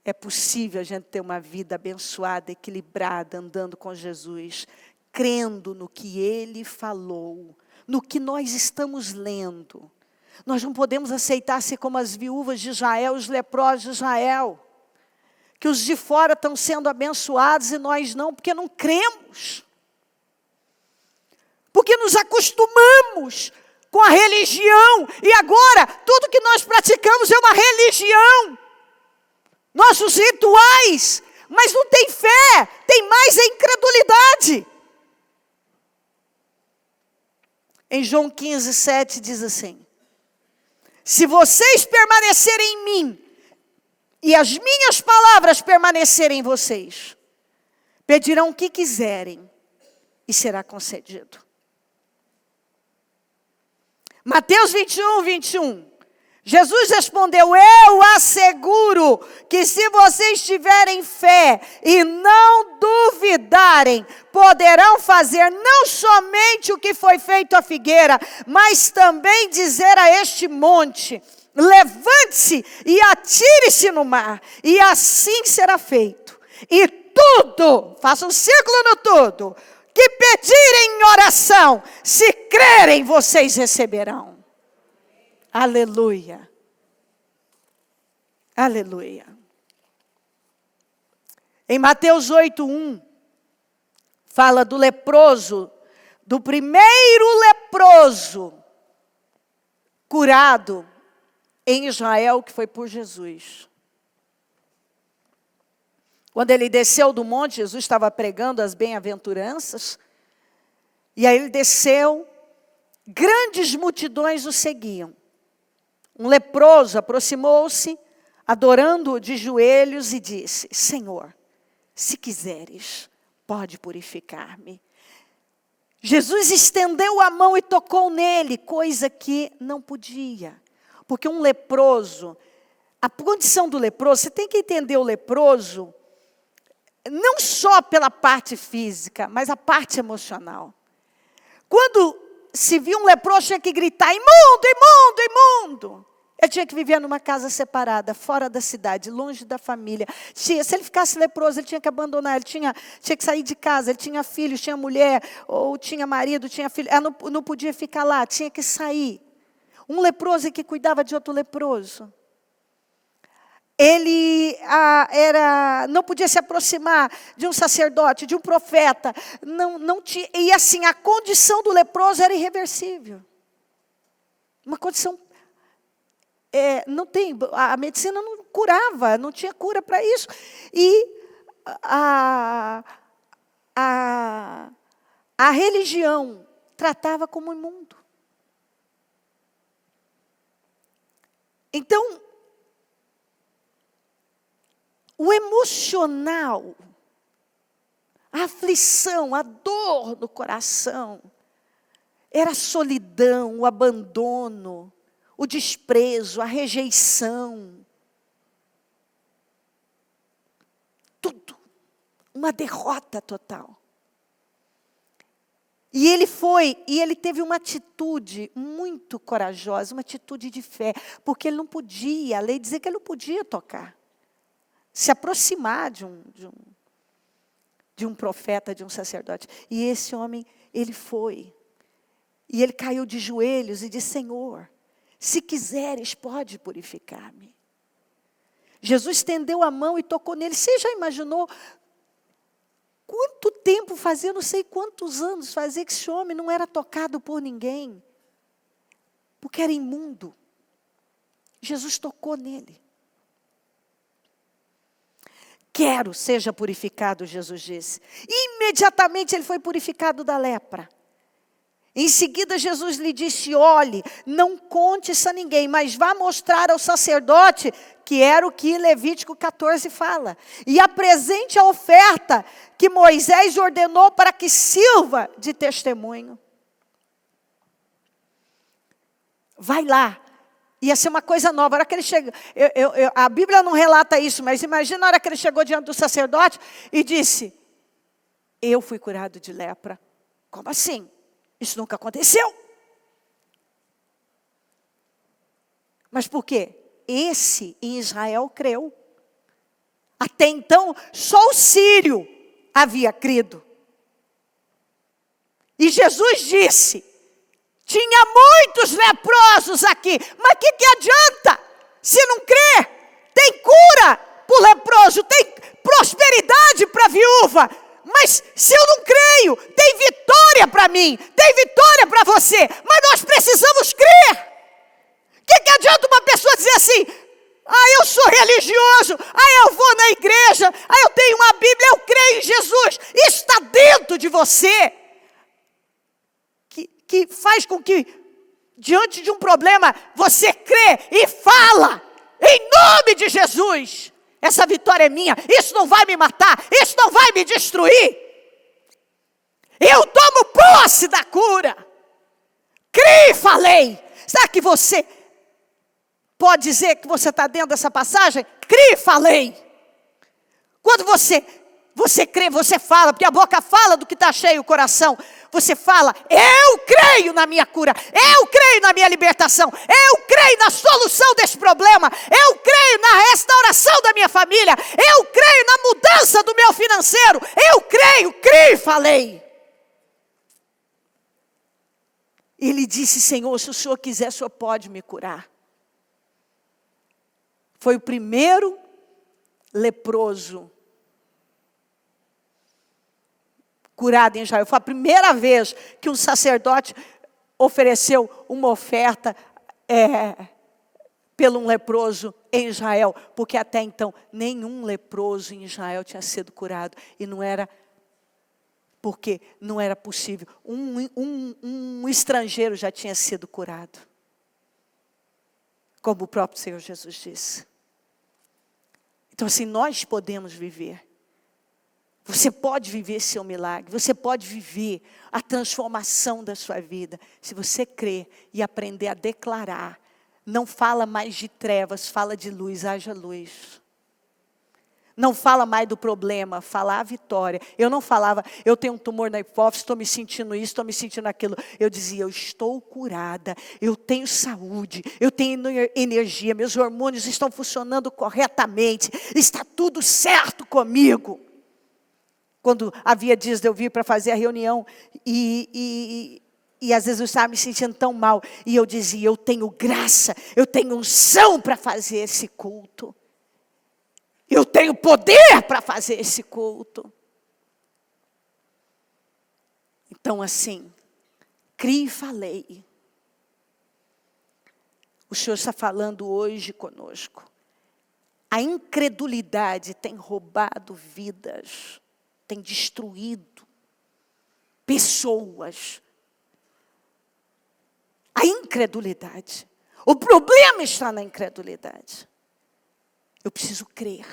É possível a gente ter uma vida abençoada, equilibrada, andando com Jesus, crendo no que Ele falou, no que nós estamos lendo. Nós não podemos aceitar ser como as viúvas de Israel, os leprosos de Israel, que os de fora estão sendo abençoados e nós não, porque não cremos. Porque nos acostumamos com a religião e agora tudo que nós praticamos é uma religião. Nossos rituais, mas não tem fé, tem mais a incredulidade. Em João 15, 7 diz assim, se vocês permanecerem em mim, e as minhas palavras permanecerem em vocês, pedirão o que quiserem, e será concedido. Mateus 21, 21. Jesus respondeu, eu asseguro que se vocês tiverem fé e não duvidarem, poderão fazer não somente o que foi feito à figueira, mas também dizer a este monte, levante-se e atire-se no mar, e assim será feito. E tudo, faça um círculo no tudo, que pedirem em oração, se crerem, vocês receberão. Aleluia. Aleluia. Em Mateus 8:1, fala do leproso, do primeiro leproso curado em Israel, que foi por Jesus. Quando ele desceu do monte, Jesus estava pregando as bem-aventuranças, e aí ele desceu, grandes multidões o seguiam. Um leproso aproximou-se, adorando-o de joelhos, e disse: Senhor, se quiseres, pode purificar-me. Jesus estendeu a mão e tocou nele, coisa que não podia. Porque um leproso, a condição do leproso, você tem que entender o leproso, não só pela parte física, mas a parte emocional. Quando se viu um leproso, tinha que gritar: imundo, imundo, imundo. Ele tinha que viver numa casa separada, fora da cidade, longe da família. Se ele ficasse leproso, ele tinha que abandonar, ele tinha que sair de casa, ele tinha filhos, tinha mulher, ou tinha marido, tinha filho. Ela não podia ficar lá, tinha que sair. Um leproso que cuidava de outro leproso. Ele não podia se aproximar de um sacerdote, de um profeta. Não tinha, e assim, a condição do leproso era irreversível. Uma condição... a medicina não curava, não tinha cura para isso. E a religião tratava como imundo. Então, o emocional, a aflição, a dor no coração, era a solidão, o abandono, o desprezo, a rejeição. Tudo. Uma derrota total. E ele teve uma atitude muito corajosa, uma atitude de fé, porque ele não podia, a lei dizia que ele não podia tocar, se aproximar de um profeta, de um sacerdote. E esse homem, ele foi. E ele caiu de joelhos e disse: Senhor, se quiseres, pode purificar-me. Jesus estendeu a mão e tocou nele. Você já imaginou quanto tempo fazia, não sei quantos anos fazia, que esse homem não era tocado por ninguém? Porque era imundo. Jesus tocou nele. Quero, seja purificado, Jesus disse. Imediatamente ele foi purificado da lepra. Em seguida, Jesus lhe disse: olhe, não conte isso a ninguém, mas vá mostrar ao sacerdote, que era o que Levítico 14 fala. E apresente a oferta que Moisés ordenou para que sirva de testemunho. Vai lá. Ia ser uma coisa nova. A hora que ele chega, a Bíblia não relata isso, mas imagina a hora que ele chegou diante do sacerdote e disse: eu fui curado de lepra. Como assim? Isso nunca aconteceu. Mas por quê? Esse em Israel creu. Até então, só o sírio havia crido. E Jesus disse: tinha muitos leprosos aqui, mas o que adianta se não crê? Tem cura para o leproso, tem prosperidade para a viúva. Mas se eu não creio, tem vitória para mim, tem vitória para você, mas nós precisamos crer. O que adianta uma pessoa dizer assim: eu sou religioso, eu vou na igreja, eu tenho uma Bíblia, eu creio em Jesus. Isso está dentro de você, que faz com que, diante de um problema, você crê e fala, em nome de Jesus. Essa vitória é minha, isso não vai me matar, isso não vai me destruir. Eu tomo posse da cura. Criei e falei. Será que você pode dizer que você está dentro dessa passagem? Criei e falei. Quando você crê, você fala, porque a boca fala do que está cheio o coração. Você fala: eu creio na minha cura, eu creio na minha libertação, eu creio na solução desse problema, eu creio na restauração da minha família, eu creio na mudança do meu financeiro, eu creio e falei. Ele disse: Senhor, se o Senhor quiser, o Senhor pode me curar. Foi o primeiro leproso curado em Israel. Foi a primeira vez que um sacerdote ofereceu uma oferta pelo um leproso em Israel, porque até então nenhum leproso em Israel tinha sido curado, e não era porque não era possível. Um estrangeiro já tinha sido curado, como o próprio Senhor Jesus disse. Então assim, nós podemos viver. Você pode viver seu milagre, você pode viver a transformação da sua vida, se você crer e aprender a declarar. Não fala mais de trevas, fala de luz, haja luz. Não fala mais do problema, fala a vitória. Eu não falava, eu tenho um tumor na hipófise, estou me sentindo isso, estou me sentindo aquilo. Eu dizia, eu estou curada, eu tenho saúde, eu tenho energia, meus hormônios estão funcionando corretamente, está tudo certo comigo. Quando havia dias de eu vir para fazer a reunião e às vezes eu estava me sentindo tão mal. E eu dizia, eu tenho graça, eu tenho unção para fazer esse culto. Eu tenho poder para fazer esse culto. Então assim, crie e falei. O Senhor está falando hoje conosco. A incredulidade tem roubado vidas, tem destruído pessoas. A incredulidade. O problema está na incredulidade. Eu preciso crer.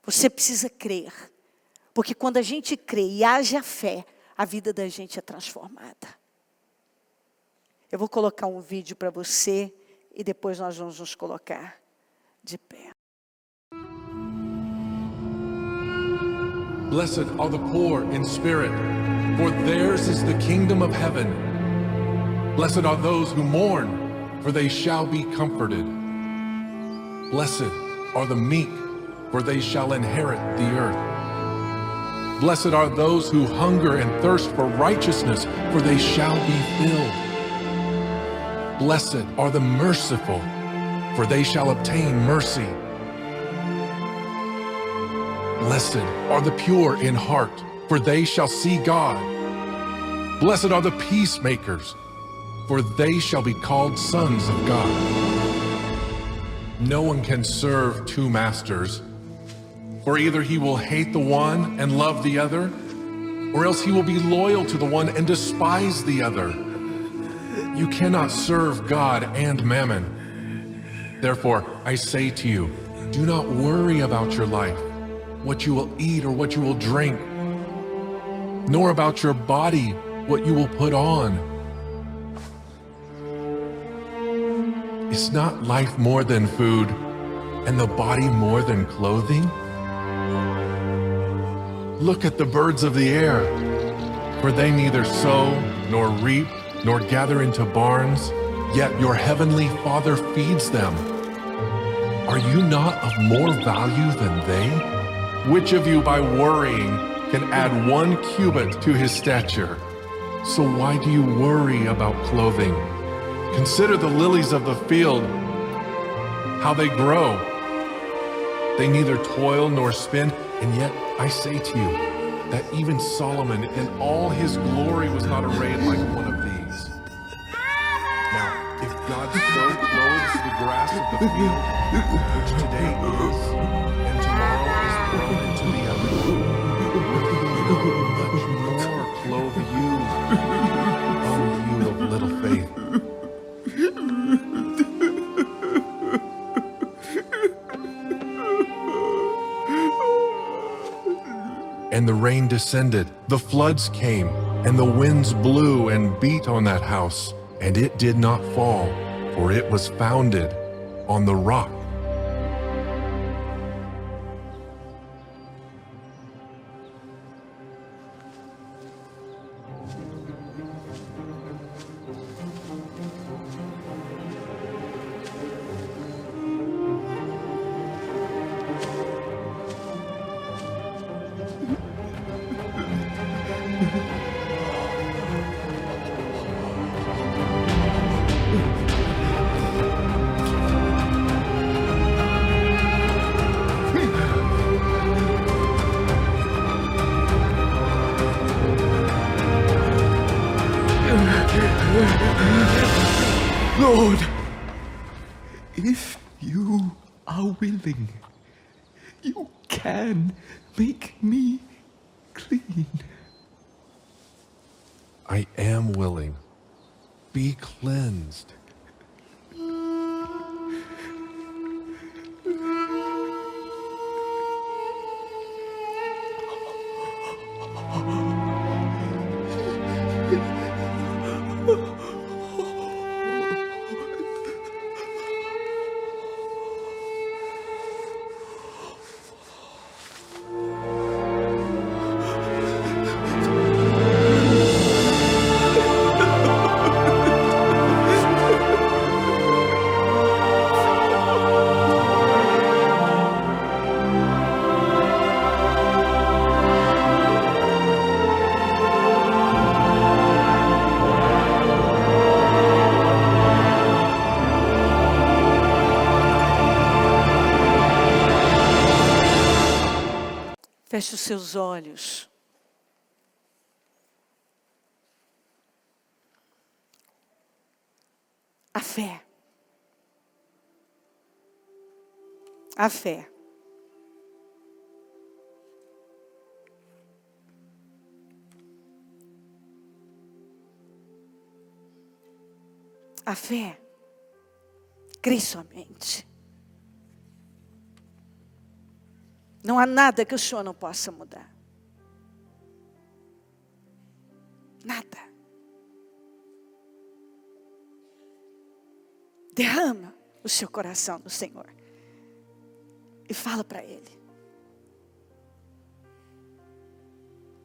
Você precisa crer. Porque quando a gente crê e age a fé, a vida da gente é transformada. Eu vou colocar um vídeo para você e depois nós vamos nos colocar de pé. Blessed are the poor in spirit, for theirs is the kingdom of heaven. Blessed are those who mourn, for they shall be comforted. Blessed are the meek, for they shall inherit the earth. Blessed are those who hunger and thirst for righteousness, for they shall be filled. Blessed are the merciful, for they shall obtain mercy. Blessed are the pure in heart, for they shall see God. Blessed are the peacemakers, for they shall be called sons of God. No one can serve two masters, for either he will hate the one and love the other, or else he will be loyal to the one and despise the other. You cannot serve God and mammon. Therefore, I say to you, do not worry about your life, what you will eat or what you will drink, nor about your body, what you will put on. Is not life more than food, and the body more than clothing? Look at the birds of the air, for they neither sow, nor reap, nor gather into barns, yet your heavenly Father feeds them. Are you not of more value than they? Which of you by worrying can add 1 cubit to his stature? So why do you worry about clothing? Consider the lilies of the field, how they grow. They neither toil nor spin, and yet I say to you that even Solomon in all his glory was not arrayed like one of these. Now, if God so clothes the grass of the field, which today is, and tomorrow is thrown into the oven, will he not much more clothe you, O you of little faith? And the rain descended, the floods came, and the winds blew and beat on that house, and it did not fall, for it was founded on the rock. If you are willing, you can make me clean. I am willing. Be cleansed. Feche os seus olhos. A fé. A fé. A fé. Crê somente. Não há nada que o Senhor não possa mudar. Nada. Derrama o seu coração no Senhor. E fala para Ele.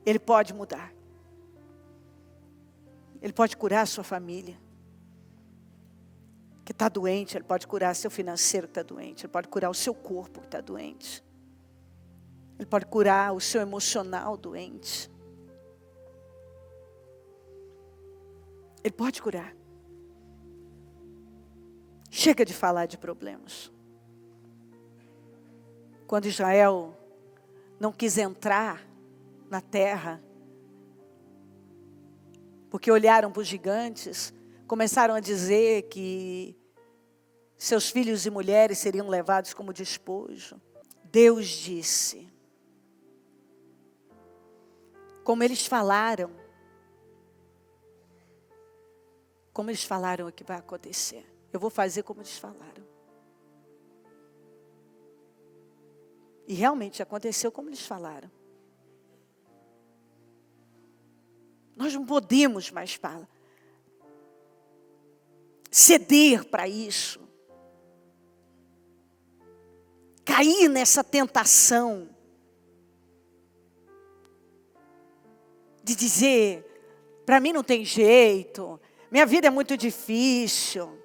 Ele pode mudar. Ele pode curar a sua família que está doente. Ele pode curar seu financeiro que está doente. Ele pode curar o seu corpo que está doente. Ele pode curar o seu emocional doente. Ele pode curar. Chega de falar de problemas. Quando Israel não quis entrar na terra, porque olharam para os gigantes, começaram a dizer que seus filhos e mulheres seriam levados como despojo. Deus disse, como eles falaram o que vai acontecer. Eu vou fazer como eles falaram. E realmente aconteceu como eles falaram. Nós não podemos mais ceder para isso. Cair nessa tentação de dizer, para mim não tem jeito, minha vida é muito difícil.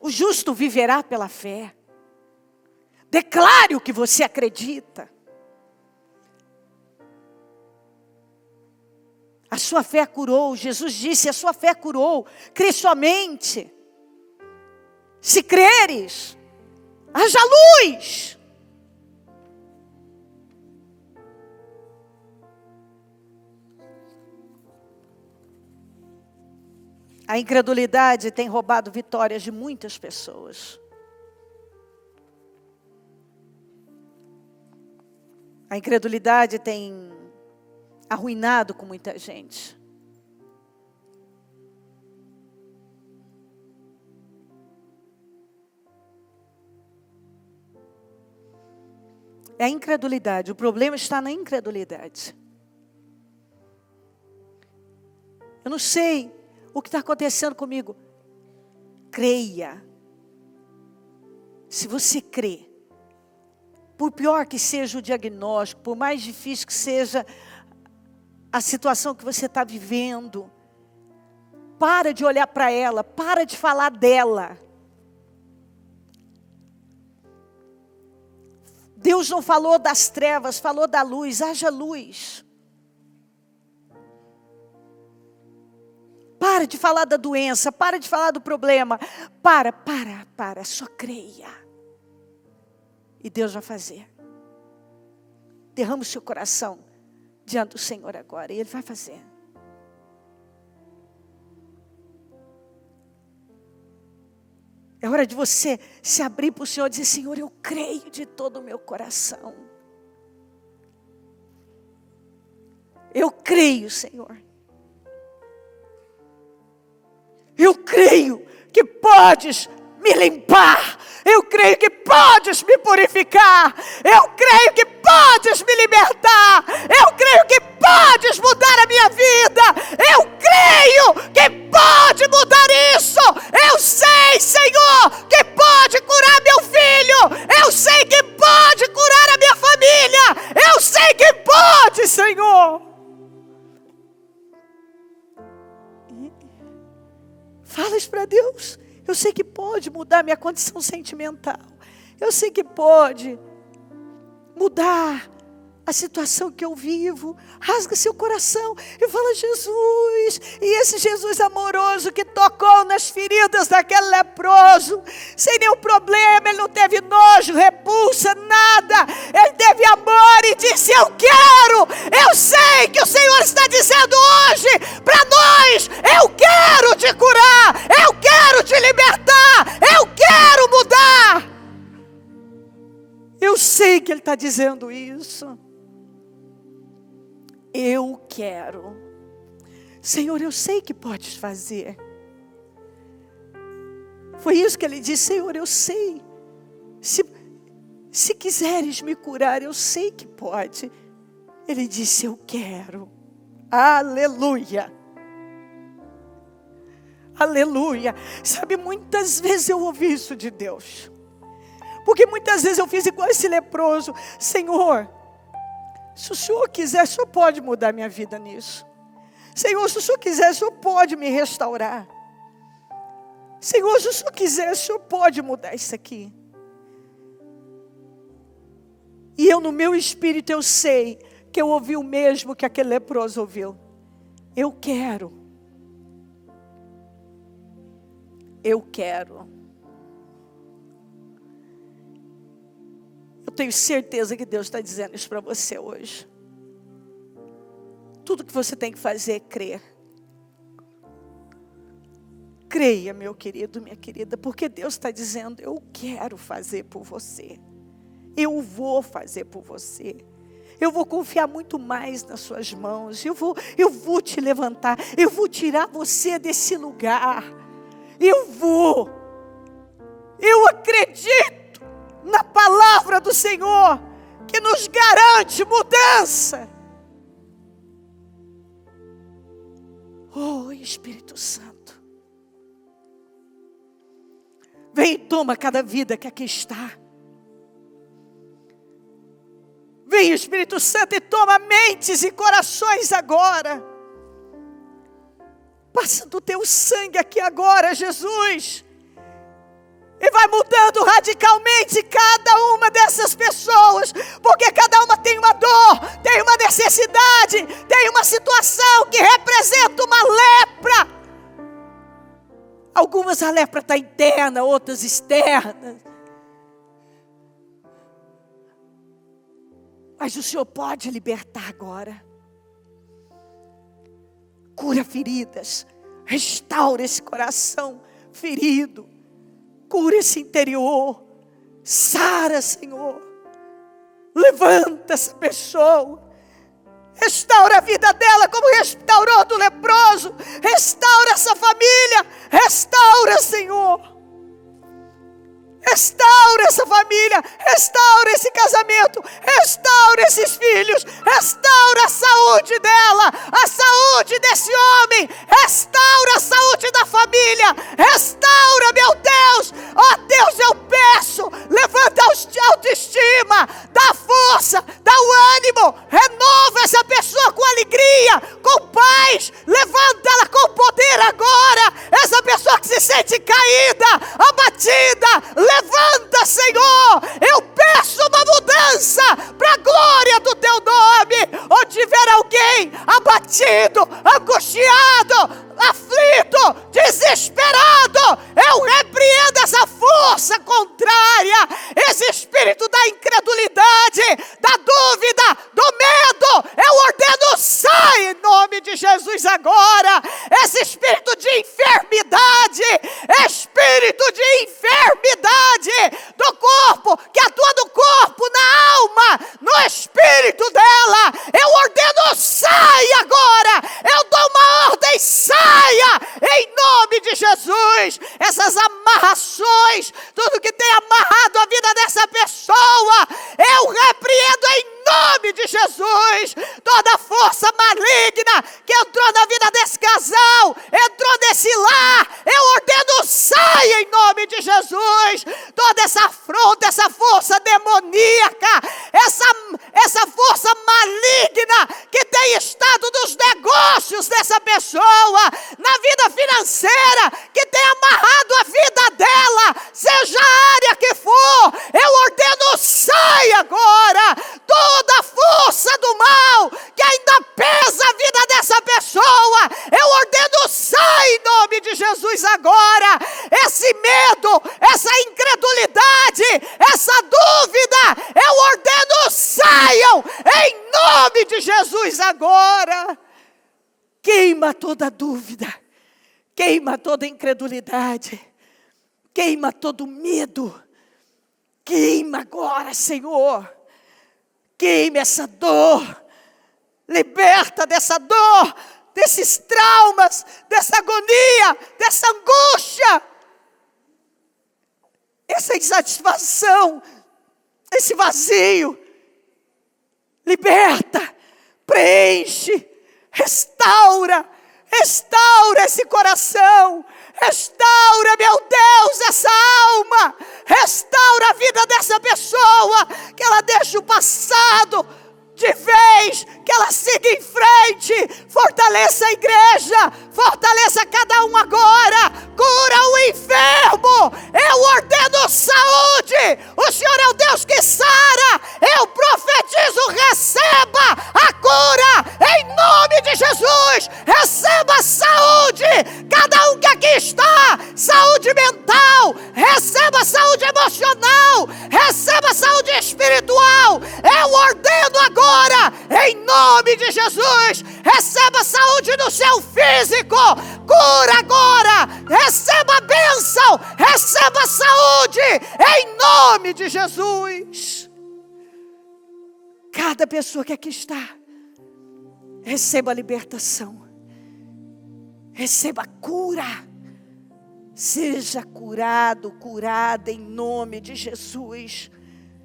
O justo viverá pela fé. Declare o que você acredita. A sua fé curou. Jesus disse, a sua fé curou. Crê somente. Se creres, haja luz. A incredulidade tem roubado vitórias de muitas pessoas. A incredulidade tem arruinado com muita gente. É a incredulidade. O problema está na incredulidade. Eu não sei o que está acontecendo comigo. Creia. Se você crê, por pior que seja o diagnóstico, por mais difícil que seja a situação que você está vivendo, para de olhar para ela, para de falar dela. Deus não falou das trevas, falou da luz, haja luz. Para de falar da doença, para de falar do problema. Para, só creia. E Deus vai fazer. Derrama o seu coração diante do Senhor agora, e Ele vai fazer. É hora de você se abrir para o Senhor e dizer: Senhor, eu creio de todo o meu coração. Eu creio, Senhor. Eu creio que podes me limpar. Eu creio que podes me purificar. Eu creio que podes me libertar. Eu creio que podes mudar a minha vida. Eu creio que pode mudar isso. Eu sei, Senhor, que pode curar meu filho. Eu sei que pode curar a minha família. Eu sei que pode, Senhor. Fala isso para Deus. Eu sei que pode mudar minha condição sentimental. Eu sei que pode mudar a situação que eu vivo. Rasga seu coração e fala: Jesus. E esse Jesus amoroso que tocou nas feridas daquele leproso, sem nenhum problema, ele não teve nojo, repulsa, nada. Ele teve amor e disse: eu quero. Eu sei que o Senhor está dizendo hoje para nós: eu quero te curar, eu quero te libertar, eu quero mudar. Eu sei que Ele está dizendo isso. Eu quero. Senhor, eu sei que podes fazer. Foi isso que Ele disse: Senhor, eu sei. Se quiseres me curar, eu sei que pode. Ele disse: eu quero. Aleluia. Aleluia. Sabe, muitas vezes eu ouvi isso de Deus. Porque muitas vezes eu fiz igual esse leproso: Senhor, se o Senhor quiser, o Senhor pode mudar minha vida nisso. Senhor, se o Senhor quiser, o Senhor pode me restaurar. Senhor, se o Senhor quiser, o Senhor pode mudar isso aqui. E eu, no meu espírito, eu sei que eu ouvi o mesmo que aquele leproso ouviu. Eu quero. Eu quero. Eu tenho certeza que Deus está dizendo isso para você hoje. Tudo que você tem que fazer é crer. Creia, meu querido, minha querida, porque Deus está dizendo: eu quero fazer por você. Eu vou fazer por você. Eu vou confiar muito mais nas suas mãos. Eu vou te levantar. Eu vou tirar você desse lugar. Eu acredito na palavra do Senhor, que nos garante mudança. Oh, Espírito Santo, vem e toma cada vida que aqui está. Vem, Espírito Santo, e toma mentes e corações agora. Passa do teu sangue aqui agora, Jesus. E vai mudando radicalmente cada uma dessas pessoas. Porque cada uma tem uma dor, tem uma necessidade, tem uma situação que representa uma lepra. Algumas a lepra está interna, outras externa. Mas o Senhor pode libertar agora. Cura feridas, restaura esse coração ferido. Cura esse interior, sara, Senhor. Levanta essa pessoa. Restaura a vida dela como restaurou do leproso. Restaura essa família. Restaura, Senhor. Restaura essa família. Restaura esse casamento. Restaura esses filhos. Restaura a saúde dela. A saúde desse homem. Restaura a saúde da família. Restaura, meu Deus. Ó Deus, eu peço. Levanta a autoestima. Dá força. Dá o ânimo. Renova essa pessoa com alegria. Com paz. Levanta ela com poder agora. Essa pessoa que se sente caída. Abatida. Levanta, Senhor. Eu peço uma mudança para a glória do teu nome. Onde tiver alguém abatido, angustiado, aflito, desesperado, eu repreendo essa força contrária, esse espírito da incredulidade, da dúvida, do medo. Eu ordeno, sai em nome de Jesus agora. Esse espírito de enfermidade, espírito de enfermidade, pessoa. Eu repreendo em nome de Jesus toda força maligna que entrou na vida desse casal, entrou nesse lar. Eu ordeno, saia em nome de Jesus. Toda essa afronta, essa força demoníaca, essa força maligna que tem estado nos negócios dessa pessoa, na vida financeira, que tem amarrado a vida dela, seja a área que for, eu ordeno, sai agora. Toda a força do mal que ainda pesa a vida dessa pessoa, eu ordeno, sai em nome de Jesus agora. Esse medo, essa incredulidade, essa dúvida, eu ordeno, saiam em nome de Jesus agora. Queima toda dúvida, queima toda incredulidade, queima todo medo. Queima agora, Senhor. Queime essa dor. Liberta dessa dor, desses traumas, dessa agonia, dessa angústia, essa insatisfação, esse vazio. Liberta, preenche, restaura esse coração. Restaura, meu Deus, essa alma. Restaura a vida dessa pessoa. Que ela deixe o passado de vez, que ela siga em frente. Fortaleça a igreja, fortaleça cada um agora. Cura o enfermo. Eu ordeno saúde. O Senhor é o Deus que sara. Eu profetizo, receba a cura em nome de Jesus. Receba saúde. Cada um que aqui está, saúde mental, receba saúde emocional, receba saúde espiritual. Eu ordeno agora, em nome de Jesus, receba saúde no seu físico, cura agora, receba bênção, receba saúde, em nome de Jesus. Cada pessoa que aqui está, receba a libertação, receba a cura. Seja curado, curada em nome de Jesus.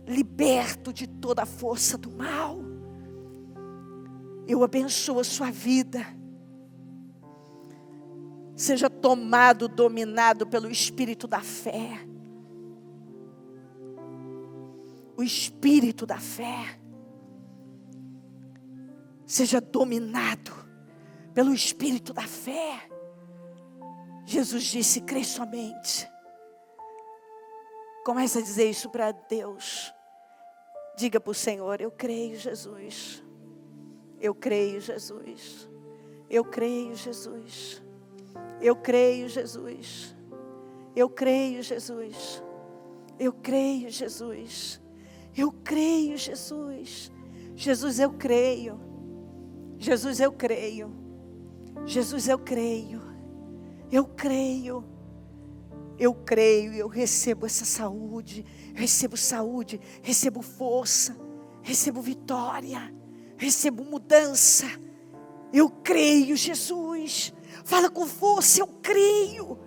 Liberto de toda a força do mal. Eu abençoo a sua vida. Seja tomado, dominado pelo Espírito da fé. O Espírito da fé. Seja dominado pelo Espírito da fé. Jesus disse, crê somente. Comece a dizer isso para Deus. Diga para o Senhor, eu creio, Jesus. Eu creio, Jesus. Eu creio, Jesus. Eu creio, Jesus. Eu creio, Jesus. Eu creio, Jesus. Eu creio, Jesus. Jesus, eu creio. Jesus, eu creio. Jesus, eu creio. Eu creio. Eu creio e eu recebo essa saúde. Recebo saúde, recebo força, recebo vitória, recebo mudança. Eu creio, Jesus. Fala com força, eu creio.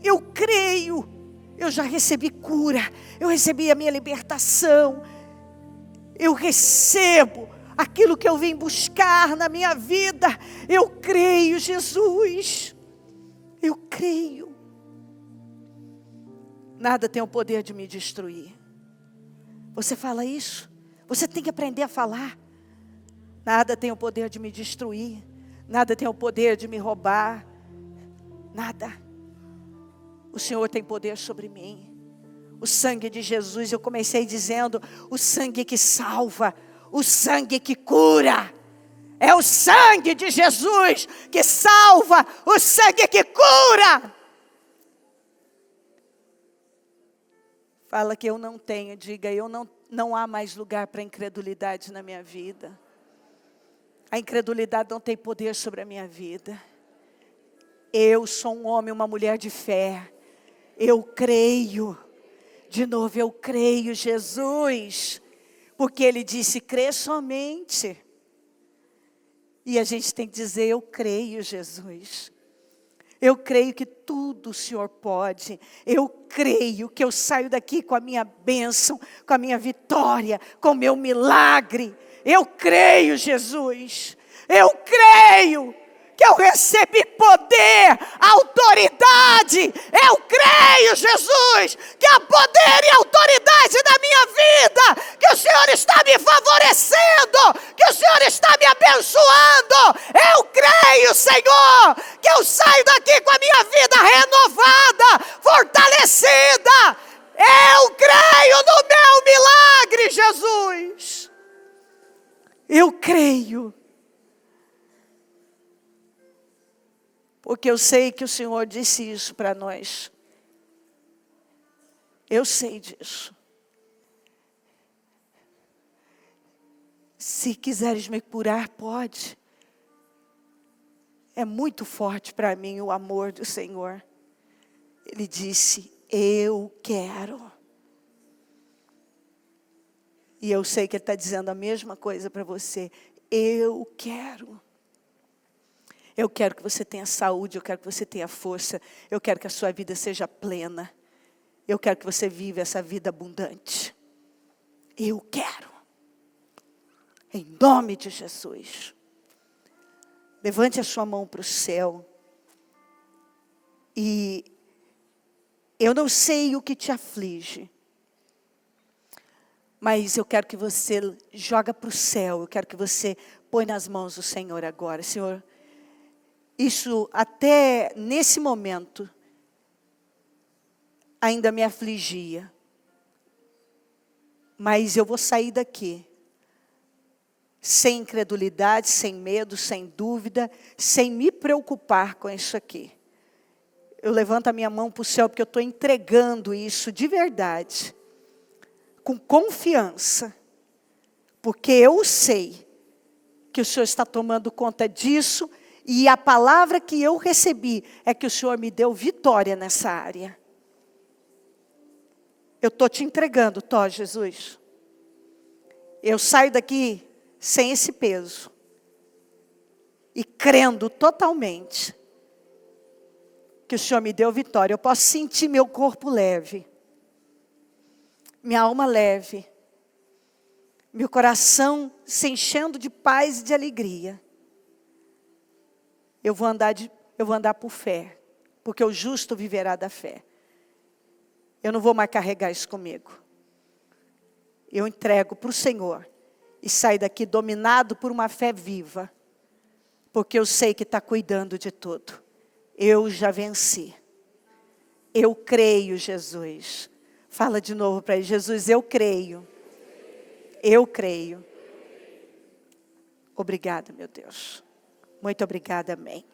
Eu creio. Eu já recebi cura. Eu recebi a minha libertação. Eu recebo aquilo que eu vim buscar na minha vida. Eu creio, Jesus. Eu creio. Nada tem o poder de me destruir. Você fala isso? Você tem que aprender a falar. Nada tem o poder de me destruir. Nada tem o poder de me roubar. Nada. O Senhor tem poder sobre mim. O sangue de Jesus, eu comecei dizendo, o sangue que salva, o sangue que cura. É o sangue de Jesus que salva, o sangue que cura. Fala que eu não tenho, diga, não há mais lugar para incredulidade na minha vida. A incredulidade não tem poder sobre a minha vida. Eu sou um homem, uma mulher de fé. Eu creio. De novo, eu creio, Jesus. Porque Ele disse, crê somente. E a gente tem que dizer, eu creio, Jesus. Eu creio que tudo o Senhor pode. Eu creio que eu saio daqui com a minha bênção, com a minha vitória, com o meu milagre. Eu creio, Jesus. Eu creio que eu recebi poder, autoridade. Eu creio, Jesus, que há poder e autoridade na minha vida, que o Senhor está me favorecendo, que o Senhor está me abençoando. Eu creio, Senhor, que eu saio daqui com a minha vida renovada, fortalecida. Eu creio no meu milagre, Jesus. Eu creio. Porque eu sei que o Senhor disse isso para nós. Eu sei disso. Se quiseres me curar, pode. É muito forte para mim o amor do Senhor. Ele disse, eu quero. E eu sei que Ele está dizendo a mesma coisa para você. Eu quero. Eu quero que você tenha saúde, eu quero que você tenha força, eu quero que a sua vida seja plena. Eu quero que você viva essa vida abundante. Eu quero. Em nome de Jesus. Levante a sua mão para o céu. E eu não sei o que te aflige. Mas eu quero que você joga para o céu. Eu quero que você põe nas mãos do Senhor agora. Senhor, isso até nesse momento ainda me afligia. Mas eu vou sair daqui sem incredulidade, sem medo, sem dúvida, sem me preocupar com isso aqui. Eu levanto a minha mão para o céu porque eu estou entregando isso de verdade, com confiança, porque eu sei que o Senhor está tomando conta disso. E a palavra que eu recebi é que o Senhor me deu vitória nessa área. Eu estou te entregando, Jesus. Eu saio daqui sem esse peso. E crendo totalmente que o Senhor me deu vitória. Eu posso sentir meu corpo leve. Minha alma leve. Meu coração se enchendo de paz e de alegria. Eu vou andar por fé, porque o justo viverá da fé. Eu não vou mais carregar isso comigo. Eu entrego para o Senhor e saio daqui dominado por uma fé viva, porque eu sei que está cuidando de tudo. Eu já venci. Eu creio, Jesus. Fala de novo para ele, Jesus, eu creio. Eu creio. Obrigada, meu Deus. Muito obrigada, amém.